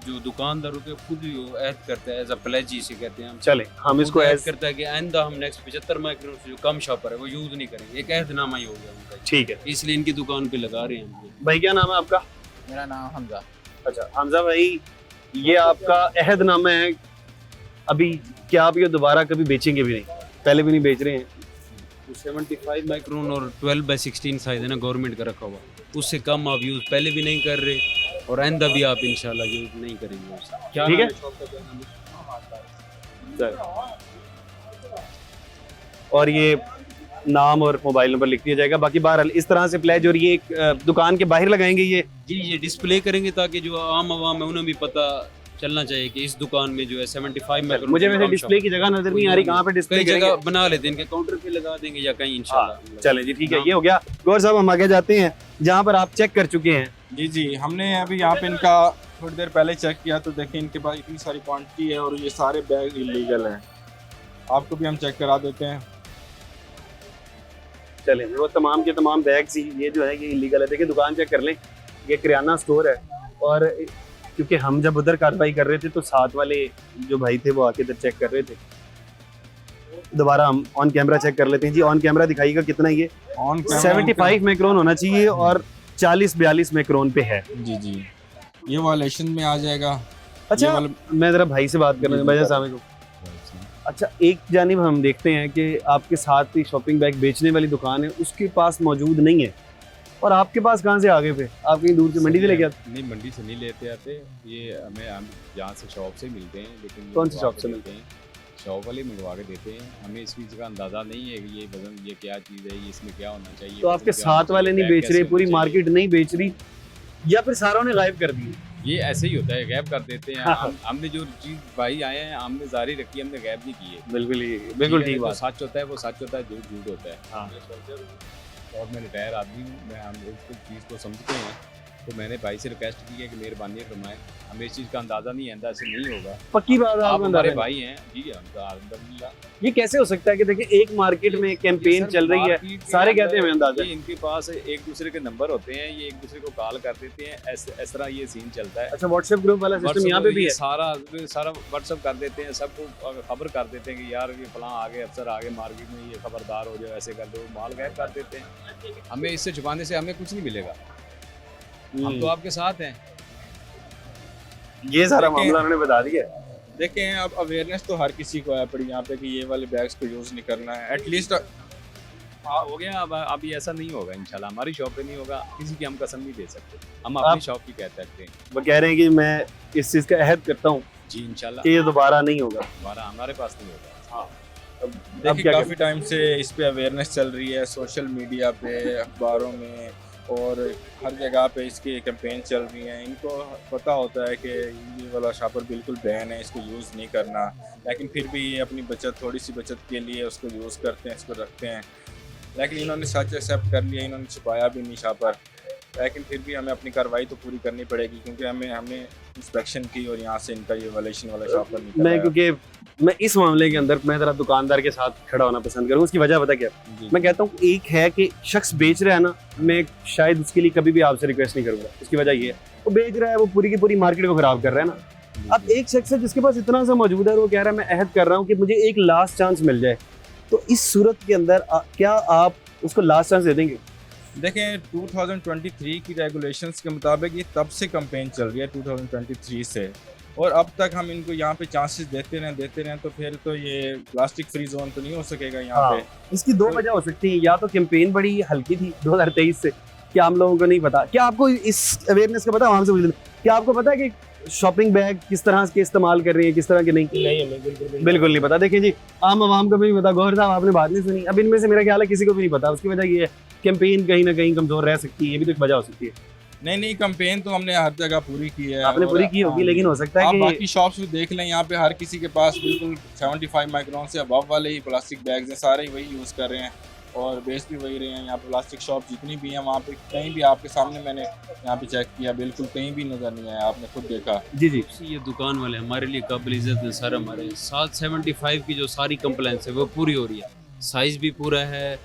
Speaker 8: जो दुकानदार होते हैं खुद ही वो ऐड करता है, एज अ प्लेज जिसे कहते हैं हम।
Speaker 1: चले, हम इसको
Speaker 8: ऐड करता है कि आइंदा हम नेक्स्ट 75 माइक्रोन से जो कम शॉपर है वो यूज नहीं करेंगे। एक ऐहदनामा ही हो गया उनका।
Speaker 1: ठीक है,
Speaker 8: इसलिए इनकी दुकान पे लगा रहे हैं हम।
Speaker 1: भाई क्या नाम है आपका?
Speaker 7: मेरा नाम हमजा।
Speaker 1: अच्छा हमजा भाई, ये आपका अहदनामा है। अभी क्या आप ये दोबारा कभी बेचेंगे भी नहीं? पहले भी नहीं बेच रहे हैं?
Speaker 8: 75 माइक्रोन और 12/16 साइज है ना, गवर्नमेंट का रखा हुआ, उससे कम आप यूज पहले भी नहीं कर रहे और आइंदा भी आप इंशाल्लाह यूज नहीं करेंगे उससे। क्या
Speaker 1: ठीक है, और ये नाम और मोबाइल नंबर लिख दिया जाएगा। बाकी बहरहाल इस तरह से प्लेज, और ये एक दुकान के बाहर लगाएंगे ये?
Speaker 8: जी, ये डिस्प्ले करेंगे ताकि जो आम आवाम है उन्हें भी पता चलना चाहिए कि इस दुकान में जो है 75 माइक्रोन।
Speaker 1: मुझे वैसे डिस्प्ले की जगह नजर नहीं आ रही, कहाँ पे डिस्प्ले
Speaker 8: कई जगह बना लेते हैं, इनके काउंटर पे लगा देंगे या कहीं इंशाल्लाह।
Speaker 1: चले जी, ठीक है, ये हो गया। गौर साहब, हम आगे जाते हैं जहाँ पर आप चेक कर चुके हैं।
Speaker 2: जी, हमने अभी यहाँ पे इनका थोड़ी देर पहले चेक किया, तो देखिए इनके पास इतनी सारी क्वांटिटी है और ये सारे बैग इलीगल हैं। आपको भी हम चेक करा देते हैं।
Speaker 1: चलें, वो तमाम के तमाम बैग्स ही ये जो है ये इलीगल है। देखिए, दुकान चेक कर लें, ये किराना स्टोर है। और क्योंकि हम जब उधर कार्रवाई कर रहे थे तो साथ वाले जो भाई थे वो आके इधर चेक कर रहे थे। दोबारा हम ऑन कैमरा चेक कर लेते हैं। जी, ऑन कैमरा दिखाइएगा कितना ये?
Speaker 2: ऑन
Speaker 1: 75 माइक्रोन होना चाहिए और 40-42 माइक्रोन पे है।
Speaker 2: जी, ये वायलेशन में आ जाएगा।
Speaker 1: अच्छा, मैं जरा भाई से बात करना भाई साहब। अच्छा, एक जानिब हम देखते हैं कि आपके साथ ही शॉपिंग बैग बेचने वाली दुकान है, उसके पास मौजूद नहीं है, और आपके पास कहाँ से आ गए? आप कहीं दूर से मंडी से लेके आते?
Speaker 9: नहीं, मंडी से नहीं लेते आते, ये हम यहाँ से शॉप से मिलते हैं। लेकिन
Speaker 1: कौन सी शॉप से मिलते
Speaker 9: हैं? शॉप वाले मंगवा के देते हैं। हमें इस चीज़ का अंदाज़ा नहीं है कि ये वजन, ये क्या चीज़ है, ये इसमें क्या होना चाहिए।
Speaker 1: तो आपके साथ वाले नहीं बेच रहे, पूरी मार्केट नहीं बेच रही, या फिर सारों ने गायब कर दी?
Speaker 9: ये ऐसे ही होता है, गैप कर देते हैं। हमने जो चीज़ भाई आए हैं, हमने जारी रखी है, हमने गैप नहीं की है।
Speaker 1: बिल्कुल ठीक बात।
Speaker 9: सच होता है वो सच होता है, झूठ झूठ होता है। और मैं रिटायर आदमी हूँ, मैं हम इस चीज़ को समझते हैं तो मैंने भाई से रिक्वेस्ट की है कि मेहरबानी फरमाएं, हमें इस चीज़ का अंदाज़ा नहीं है, ऐसे नहीं होगा।
Speaker 1: पक्की बात है,
Speaker 9: आप
Speaker 1: आपको
Speaker 9: हमारे
Speaker 1: अंदाजा है।
Speaker 9: भाई हैं जी, अल्हम्दुलिल्लाह।
Speaker 1: ये कैसे हो सकता है कि देखिए एक मार्केट में कैंपेन चल रही है, सारे कहते हैं हमें अंदाजा है।
Speaker 9: ये इनके पास एक दूसरे के नंबर होते हैं, ये एक दूसरे को कॉल कर देते हैं, इस तरह ये सीन चलता है।
Speaker 1: अच्छा, व्हाट्सएप ग्रुप वाला सिस्टम यहाँ पे भी है?
Speaker 9: सारा व्हाट्सएप कर देते हैं, सबको खबर कर देते हैं कि यार ये फलां आगे अफसर आगे मार्केट में, ये खबरदार हो जाओ, ऐसे कर दो, माल गायब कर देते हैं। हमें इससे छुपाने से हमें कुछ नहीं मिलेगा, हम तो आपके साथ हैं।
Speaker 1: ये सारा मामला उन्होंने बता दिया।
Speaker 2: देखें, अब अवेयरनेस तो हर किसी को है पड़ी यहाँ पे कि ये वाले बैग्स को यूज़ नहीं करना है। एटलीस्ट
Speaker 9: हाँ हो गया, अब ये ऐसा नहीं होगा इंशाल्लाह, हमारी शॉप पे नहीं होगा, किसी की हम कसम नहीं दे सकते, हम अपनी शॉप की कह सकते हैं।
Speaker 1: वो कह रहे हैं कि मैं इस चीज़ का अहद करता हूँ
Speaker 9: जी इंशाल्लाह
Speaker 1: कि ये दोबारा नहीं होगा।
Speaker 9: हमारा हमारे पास नहीं होगा। हाँ
Speaker 1: अब
Speaker 2: देखिए
Speaker 1: क्या
Speaker 2: काफ़ी टाइम से इस पे अवेयरनेस चल रही है, सोशल मीडिया पे, अखबारों में और हर जगह पे इसकी कैंपेन चल रही है। इनको पता होता है कि ये वाला शॉपर बिल्कुल बैन है, इसको यूज़ नहीं करना, लेकिन फिर भी ये अपनी बचत, थोड़ी सी बचत के लिए उसको यूज़ करते हैं, इसको रखते हैं। लेकिन इन्होंने सच एक्सेप्ट कर लिया, इन्होंने छुपाया भी नहीं शॉपर, लेकिन फिर भी हमें अपनी कार्रवाई तो पूरी करनी पड़ेगी क्योंकि हमने इंस्पेक्शन की और यहाँ से इनका ये वायलेशन वाला शॉपर निकला
Speaker 1: मैं
Speaker 2: है।
Speaker 1: क्योंकि मैं इस मामले के अंदर मैं ज़रा दुकानदार के साथ खड़ा होना पसंद करूँ। उसकी वजह पता क्या है?
Speaker 2: जी।
Speaker 1: मैं कहता हूँ एक है कि शख्स बेच रहा है ना, मैं शायद उसके लिए कभी भी आपसे रिक्वेस्ट नहीं करूँगा। उसकी वजह ये है, वो बेच रहा है, वो पूरी की पूरी मार्केट को खराब कर रहा है ना। अब एक शख्स है जिसके पास इतना सा मौजूद है और वो कह रहा है मैं अहद कर रहा हूँ कि मुझे एक लास्ट चांस मिल जाए, तो इस सूरत के अंदर क्या आप उसको लास्ट चांस दे देंगे?
Speaker 2: देखें 2023 की रेगुलेशंस के मुताबिक ये तब से कैंपेन चल रही है 2023 से, और अब तक हम इनको यहाँ पे चांसेस देते रहें तो फिर तो ये प्लास्टिक फ्री जोन तो नहीं हो सकेगा यहाँ पे।
Speaker 1: इसकी दो वजह हो सकती है, या तो कैंपेन बड़ी हल्की थी 2023 से, क्या हम लोगों को नहीं पता? क्या आपको इस अवेयरनेस का पता? वहाँ से क्या आपको पता है कि शॉपिंग बैग किस तरह के इस्तेमाल कर रही है, किस तरह के नहीं? बिल्कुल नहीं पता। देखिए जी, आम आवाम को भी नहीं पता। गौहर साहब आपने बात नहीं सुनी। अब इनमें से मेरा ख्याल है किसी को भी नहीं पता। उसकी वजह ये है कैंपेन कहीं ना कहीं कमजोर रह सकती है, ये भी तो एक वजह हो सकती है।
Speaker 2: नहीं, कैंपेन तो हमने हर जगह पूरी की है।
Speaker 1: आपने पूरी की होगी, लेकिन हो सकता है
Speaker 2: आप
Speaker 1: कि
Speaker 2: बाकी शॉप्स भी देख लें, यहाँ पे हर किसी के पास बिल्कुल 75 माइक्रोन से अबव वाले ही प्लास्टिक बैग्स हैं, सारे ही वही यूज़ कर रहे हैं और बेच भी वही रहे हैं। यहाँ पे प्लास्टिक शॉप जितनी भी हैं वहाँ पे कहीं भी आपके सामने मैंने यहाँ पे चेक किया, बिल्कुल कहीं भी नज़र नहीं आया, आपने खुद देखा।
Speaker 1: जी जी,
Speaker 8: ये दुकान वाले हमारे लिए काबिल इज़्ज़त है सर। हमारे 775 की जो सारी कंप्लेंट्स है वो पूरी हो रही है, साइज़ भी पूरा है,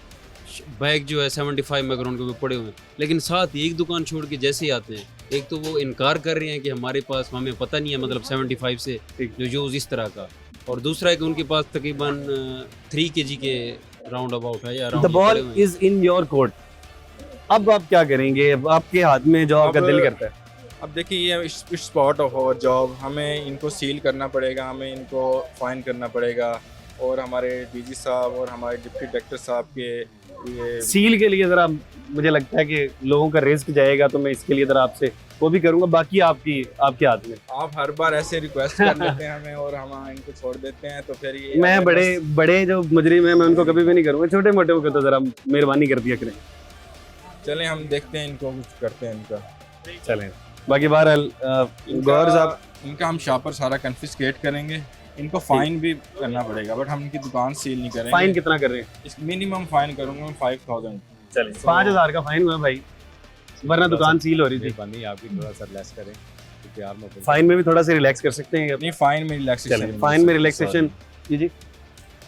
Speaker 8: बैग जो है 75 माइक्रोन के भी पड़े हुए हैं, लेकिन साथ ही एक दुकान छोड़ के जैसे ही आते हैं, एक तो वो इनकार कर रहे हैं कि हमारे पास, हमें पता नहीं है मतलब 75 से जो यूज़ इस तरह का, और दूसरा है कि उनके पास तकरीबन 3 kg के राउंड अबाउट है या
Speaker 1: the ball is in your court. अब आप क्या करेंगे? अब आपके हाथ में जो आपका दिल करता है।
Speaker 2: अब देखिए ये स्पॉट ऑफ आवर जॉब, हमें इनको सील करना पड़ेगा, हमें इनको फाइन करना पड़ेगा, और हमारे डीजी साहब और हमारे डिप्टी डायरेक्टर साहब के ये
Speaker 1: सील के लिए ज़रा मुझे लगता है कि लोगों का रिस्क जाएगा, तो मैं इसके लिए ज़रा आपसे वो भी करूँगा। बाकी आपके हाथ में।
Speaker 2: आप हर बार ऐसे रिक्वेस्ट कर लेते हैं हमें और हम इनको छोड़ देते हैं, तो फिर ये
Speaker 1: मैं बड़े जो मुजरिम हैं मैं उनको कभी भी नहीं करूँगा, छोटे मोटे को तो ज़रा मेहरबानी कर दिया करें।
Speaker 2: चलें हम देखते हैं इनको, कुछ करते हैं इनका।
Speaker 1: चलें, बाकी बहरहाल गौर साहब,
Speaker 2: इनका हम शॉपर सारा कन्फिस्केट करेंगे, इनको फाइन भी करना पड़ेगा, बट हम इनकी दुकान सील नहीं करेंगे।
Speaker 1: फाइन कितना कर रहे हैं?
Speaker 2: इस मिनिमम फाइन करूंगा मैं 5000।
Speaker 1: चलें, 5000 का फाइन हुआ भाई, वरना दुकान सील हो रही थी।
Speaker 9: मेहरबानी आपकी थोड़ा सा लेस करें, प्यार मोहब्बत।
Speaker 1: फाइन में भी थोड़ा सा रिलैक्स कर सकते हैं।
Speaker 2: नहीं, फाइन में रिलैक्सेशन।
Speaker 1: चलें, फाइन में रिलैक्सेशन। जी जी,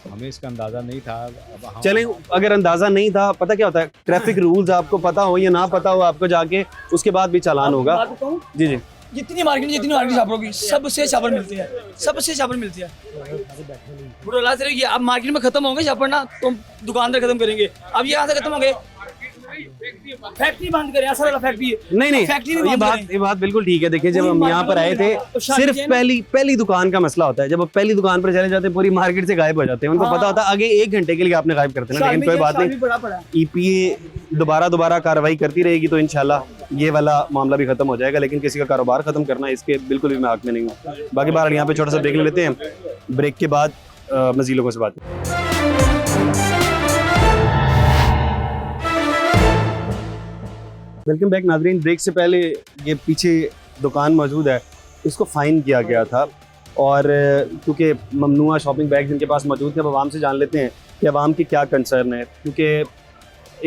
Speaker 9: हमें इसका अंदाजा नहीं था। अब हम
Speaker 1: चलें, अगर अंदाजा नहीं था, पता क्या होता है, ट्रैफिक रूल्स आपको पता हो या ना पता हो, आपको जाके उसके बाद भी चालान होगा। जी जी,
Speaker 10: जितनी मार्केट शॉप होगी सबसे शापर मिलती है, सबसे शापर मिलती है। बुरा हालात रहेगी, अब मार्केट में खत्म होंगे शापर ना, तो दुकानदार खत्म करेंगे। अब ये यहाँ से खत्म हो गए, फैक्ट्री बंद करें, ऐसा वाला फैक्ट्री
Speaker 1: नहीं
Speaker 10: फैक्ट्री
Speaker 1: ये बात बिल्कुल ठीक है। देखिए, जब हम यहाँ पर आए थे, सिर्फ पहली दुकान का मसला होता है। जब आप पहली दुकान पर चले जाते हैं, पूरी मार्केट से गायब हो जाते हैं। उनको पता होता है आगे 1 घंटे के लिए आपने गायब करते हैं, लेकिन कोई बात नहीं, EPA दोबारा कार्रवाई करती रहेगी, तो इंशाल्लाह ये वाला मामला भी खत्म हो जाएगा। लेकिन किसी का कारोबार खत्म करना, इसके बिल्कुल भी मैं हक में नहीं हूँ। बाकी बार यहाँ पे छोटा सा ब्रेक ले लेते हैं, ब्रेक के बाद मज़ीद लोगों से बात। वेलकम बैक नाज़रीन। ब्रेक से पहले ये पीछे दुकान मौजूद है, इसको फ़ाइन किया गया था, और क्योंकि ममनुआ शॉपिंग बैग जिनके पास मौजूद थे, अब आवाम से जान लेते हैं कि आवाम की क्या कंसर्न है। क्योंकि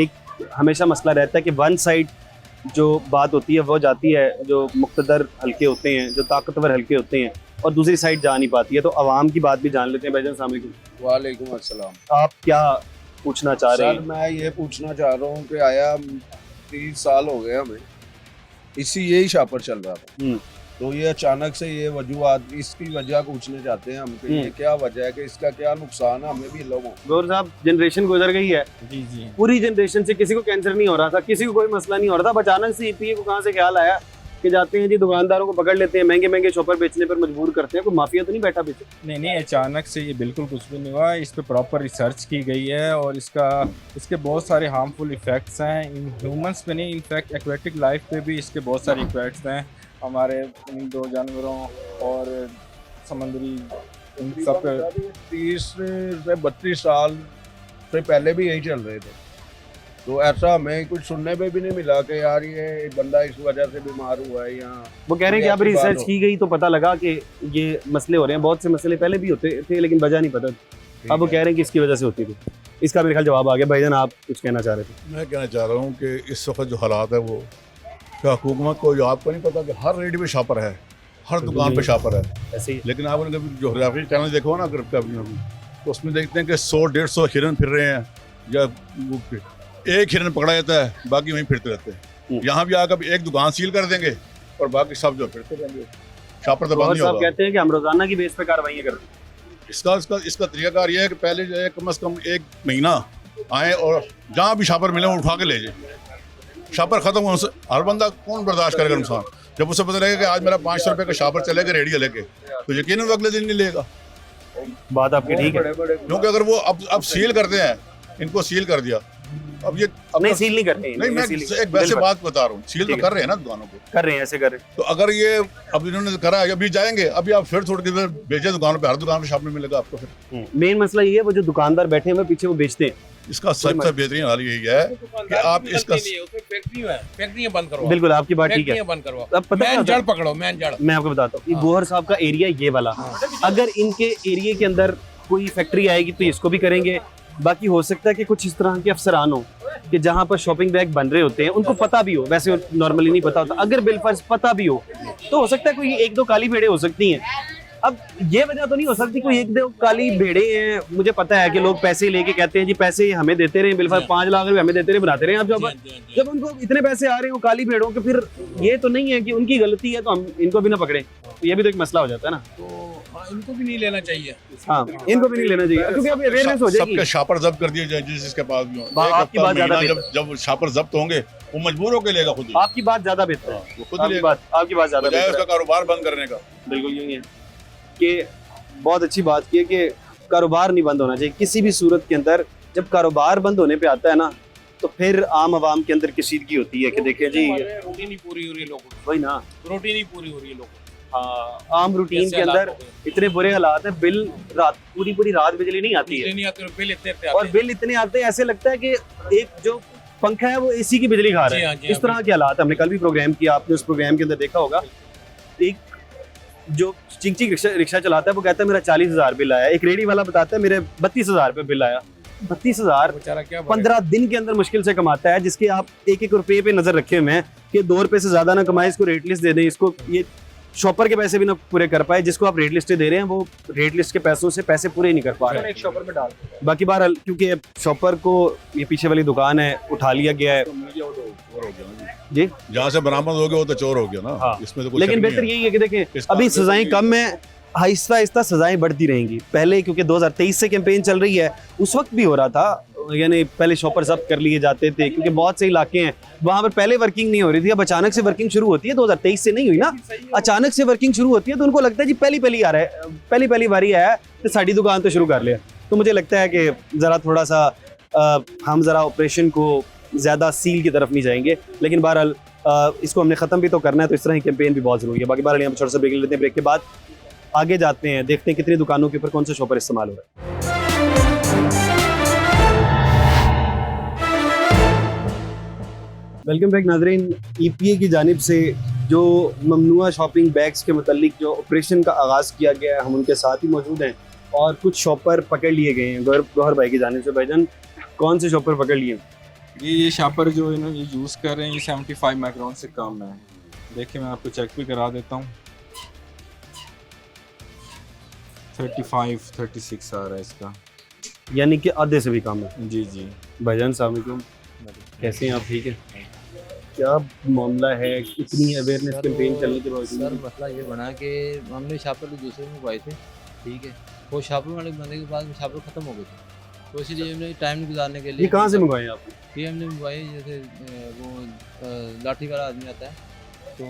Speaker 1: एक हमेशा मसला रहता है कि वन साइड जो बात होती है वो जाती है जो मुक़्तदर हल्के होते हैं, जो ताकतवर हल्के होते हैं, और दूसरी साइड जा नहीं पाती है। तो आवाम की बात भी जान लेते हैं। भाईजान अस्सलाम वालेकुम।
Speaker 11: वालेकुम अस्सलाम।
Speaker 1: आप क्या पूछना चाह रहे
Speaker 11: सर
Speaker 1: हैं?
Speaker 11: मैं ये पूछना चाह रहा हूँ कि आया 30 साल हो गए हमें, इसी यही शापर चल रहा था, तो ये अचानक से ये वजूहत, इसकी वजह पूछने चाहते हैं हम कि ये क्या वजह है, कि इसका क्या नुकसान है हमें भी लोगों।
Speaker 1: गौर साहब, जनरेशन गुजर गई है,
Speaker 2: जी जी,
Speaker 1: पूरी जनरेशन से किसी को कैंसर नहीं हो रहा था, किसी को कोई मसला नहीं हो रहा था। अचानक से ईपीए को कहाँ से ख्याल आया कि जाते हैं जी दुकानदारों को पकड़ लेते हैं, महंगे महंगे शॉपर बेचने पर मजबूर करते हैं। कोई माफिया तो नहीं बैठा पीछे?
Speaker 2: नहीं, अचानक से ये बिल्कुल कुछ भी नहीं हुआ। इस पे प्रॉपर रिसर्च की गई है और इसके बहुत सारे हार्मफुल इफ़ेक्ट्स हैं, इन ह्यूमंस पे नहीं, इनफैक्ट एक्वेटिक लाइफ पे भी इसके बहुत सारे इफ़ेक्ट्स हैं। हमारे इन दो जानवरों और समुद्री इन सब पे
Speaker 11: 30 से 32 साल से पहले भी यही चल रहे थे, तो ऐसा हमें कुछ सुनने पे भी नहीं मिला कि यार ये बंदा इस वजह से बीमार हुआ है। यहाँ
Speaker 1: वो कह रहे हैं कि अब रिसर्च की गई तो पता लगा कि ये मसले हो रहे हैं। बहुत से मसले पहले भी होते थे लेकिन वजह नहीं पता, अब वो कह रहे हैं कि इसकी वजह से होती थी। इसका मेरे ख्याल जवाब आ गया। भाईजान आप कुछ कहना चाह रहे थे?
Speaker 12: मैं कहना चाह रहा हूँ कि इस वक्त जो हालात है वो, क्या हुकूमत को आपको नहीं पता कि हर रेडी पे शापर है, हर दुकान पे शापर है
Speaker 1: ऐसे ही।
Speaker 12: लेकिन आपने कभी जोग्राफी चैनल देखो ना कभी तो उसमें देखते हैं कि 100-150 हिरन फिर रहे हैं, या एक हिरन पकड़ा जाता है, बाकी वहीं फिरते रहते हैं। यहाँ भी आकर एक दुकान सील कर देंगे और बाकी सब जो फिरते रहेंगे, शापर तो बंद नहीं होगा।
Speaker 1: कहते हैं कि हम रोजाना की बेस पे कार्रवाई करते हैं।
Speaker 12: इसका तरीकाकार ये है कि पहले जो है कम से कम 1 महीना आए और जहाँ भी शापर मिले वो उठा के ले जाए। शापर खत्म होने से हर बंदा कौन बर्दाश्त करेगा नुकसान? जब उसे पता लगेगा कि आज मेरा 500 रुपये का शापर चलेगा रेडियो लेके, तो यकीन वो अगले दिन नहीं लेगा।
Speaker 1: बात आपकी ठीक है,
Speaker 12: क्योंकि अगर वो अब सील करते हैं, इनको सील कर दिया, अब ये
Speaker 1: नहीं सील नहीं करते।
Speaker 12: नहीं, मैं एक वैसे बात बता रहा हूँ, सील तो कर रहे हैं ना दुकानों को,
Speaker 1: कर रहे हैं, ऐसे कर रहे हैं।
Speaker 12: तो अगर ये अब इन्होंने करा है, अभी जाएंगे, अभी आप फिर थोड़ी देर बेचे दुकानों पे, हर दुकान पे शापर मिलेगा आपको। फिर
Speaker 1: मेन मसला ये है वो जो दुकानदार बैठे हुए पीछे वो बेचते हैं।
Speaker 12: इसका सबसे बेहतरीन हाल यही है कि आप इसका
Speaker 6: फैक्ट्री बंद करो।
Speaker 1: बिल्कुल आपकी बात ठीक है,
Speaker 6: बंद करवाओ।
Speaker 1: अब पता है
Speaker 6: जड़ पकड़ो, मैन जड़।
Speaker 1: मैं आपको बताता हूँ, गोहर साहब का एरिया ये वाला, अगर इनके एरिया के अंदर कोई फैक्ट्री आएगी तो इसको भी करेंगे। बाकी हो सकता है कि कुछ इस तरह के अफसरान हो कि जहाँ पर शॉपिंग बैग बन रहे होते हैं उनको पता भी हो, वैसे नॉर्मली नहीं पता होता, अगर बिलफर्ज पता भी हो तो हो सकता है कोई 1-2 काली भेड़े हो सकती हैं। अब ये वजह तो नहीं हो सकती कोई 1-2 काली भेड़े हैं। मुझे पता है कि लोग पैसे लेके कहते हैं जी पैसे हमें देते रहे, बिलफर्ज 5 लाख रुपए हमें देते रहे, बनाते रहे। अब जब उनको इतने पैसे आ रहे हो काली भेड़ों के, फिर ये तो नहीं है कि उनकी गलती है तो हम इनको भी ना पकड़े, तो ये भी तो एक मसला हो जाता है ना।
Speaker 6: हाँ, इनको भी नहीं लेना चाहिए।
Speaker 1: हाँ, इनको भी नहीं लेना चाहिए क्योंकि अब अवेयरनेस हो जाएगी।
Speaker 12: सबके शापर जब्त कर दिए जाए जिसके पास भी हो।
Speaker 1: आपकी बात ज्यादा
Speaker 12: जब शापर जब्त होंगे वो मजबूर होकर लेगा खुद ही।
Speaker 1: आपकी बात ज्यादा बेहतर है,
Speaker 12: वो खुद ही लेगा।
Speaker 1: आपकी बात ज्यादा बेहतर है।
Speaker 12: उसका कारोबार बंद करने का
Speaker 1: बिल्कुल यही है कि बहुत अच्छी बात की है कि कारोबार नहीं बंद होना चाहिए किसी भी सूरत के अंदर। जब कारोबार बंद होने पे आता है ना तो फिर आम आवाम के अंदर कशीदगी होती है कि देखें जी
Speaker 6: रोटी नहीं पूरी हो रही है लोगों की,
Speaker 1: वही ना,
Speaker 6: रोटी नहीं पूरी हो रही है लोगों की।
Speaker 1: हाँ, आम रूटीन के अंदर इतने बुरे हालात हैं, बिल रात पूरी रात बिजली नहीं आती है,
Speaker 6: बिल इतने
Speaker 1: और बिल इतने आते हैं ऐसे लगता है कि एक जो पंखा है वो एसी की बिजली खा रहा है। इस तरह के हालात हमने कल भी प्रोग्राम किया, आपने उस प्रोग्राम के अंदर देखा होगा। एक जो चिंची रिक्शा चलाता है वो कहता है मेरा 40,000 बिल आया, एक रेडी वाला बताता है मेरे 32,000 रुपये बिल आया। 32,000 15 दिन के अंदर मुश्किल से कमाता है, जिसके आप 1-1 रुपये पे नजर रखे हुए हैं कि 2 रुपये से ज्यादा ना कमाए, इसको रेट लिस्ट दे दें, इसको ये शॉपर के पैसे भी ना पूरे कर पाए, जिसको आप रेट लिस्ट दे रहे हैं वो रेट लिस्ट के पैसों से पैसे पूरे नहीं कर पा रहे हैं।
Speaker 5: एक शॉपर में डाल
Speaker 1: बाकी बार क्योंकि शॉपर को ये पीछे वाली दुकान है उठा लिया गया है जी,
Speaker 12: जहाँ से बरामद हो गया वो तो चोर हो गया ना।
Speaker 1: हाँ।
Speaker 12: इसमें तो
Speaker 1: लेकिन बेहतर यही है कि देखें अभी सजाएं कम है, आहिस्ता आहिस्ता सजाएं बढ़ती रहेंगी। पहले क्योंकि 2023 से कैंपेन चल रही है, उस वक्त भी हो रहा था, यानी पहले शॉपर जब्त कर लिए जाते थे क्योंकि बहुत से इलाके हैं वहाँ पर पहले वर्किंग नहीं हो रही थी। अब अचानक से वर्किंग शुरू होती है, 2023 से नहीं हुई ना, अचानक से वर्किंग शुरू होती है तो उनको लगता है जी पहली आ रहा है, पहली बारी आया है तो साड़ी दुकान तो शुरू कर लिया। तो मुझे लगता है कि ज़रा थोड़ा सा हम ज़रा ऑपरेशन को ज़्यादा सील की तरफ नहीं जाएंगे, लेकिन बहरहाल इसको हमने ख़त्म भी तो करना है, तो इस तरह की कैंपेन भी बहुत ज़रूरी है। बाकी बहरहाल यहाँ पर छोटा सा ब्रेक लेते हैं, ब्रेक के बाद आगे जाते हैं, देखते हैं कितनी दुकानों के ऊपर कौन सा शॉपर इस्तेमाल हो रहा है। वेलकम बैक नाज़रीन। EPA की जानिब से जो ममनुआ शॉपिंग बैग्स के मुतालिक जो ऑपरेशन का आगाज़ किया गया है, हम उनके साथ ही मौजूद हैं और कुछ शॉपर पकड़ लिए गए हैं गौहर भाई की जानिब से। भाईजान कौन से शॉपर पकड़ लिए?
Speaker 2: ये शापर जो इन्होंने यूज़ कर रहे हैं ये 75 माइक्रोन से कम है। देखिए मैं आपको चेक भी करा देता हूँ। 35 36 आ रहा है इसका,
Speaker 1: यानी कि आधे से भी कम है।
Speaker 2: जी जी।
Speaker 1: भाईजान अस्सलाम वालेकुम, कैसे हैं आप? ठीक है। क्या मामला है, इतनी अवेयरनेस कैंपेन चलने के बावजूद?
Speaker 13: सर मसला ये बना कि हमने शापर तो दूसरे मंगवाए थे, ठीक है, वो शापर वाले बनने के बाद शापर ख़त्म हो गए थे, तो इसीलिए हमने टाइम गुजारने के लिए।
Speaker 1: ये कहाँ से मंगवाए आपने?
Speaker 13: ये हमने मंगवाए जैसे वो लाठी वाला आदमी आता है, तो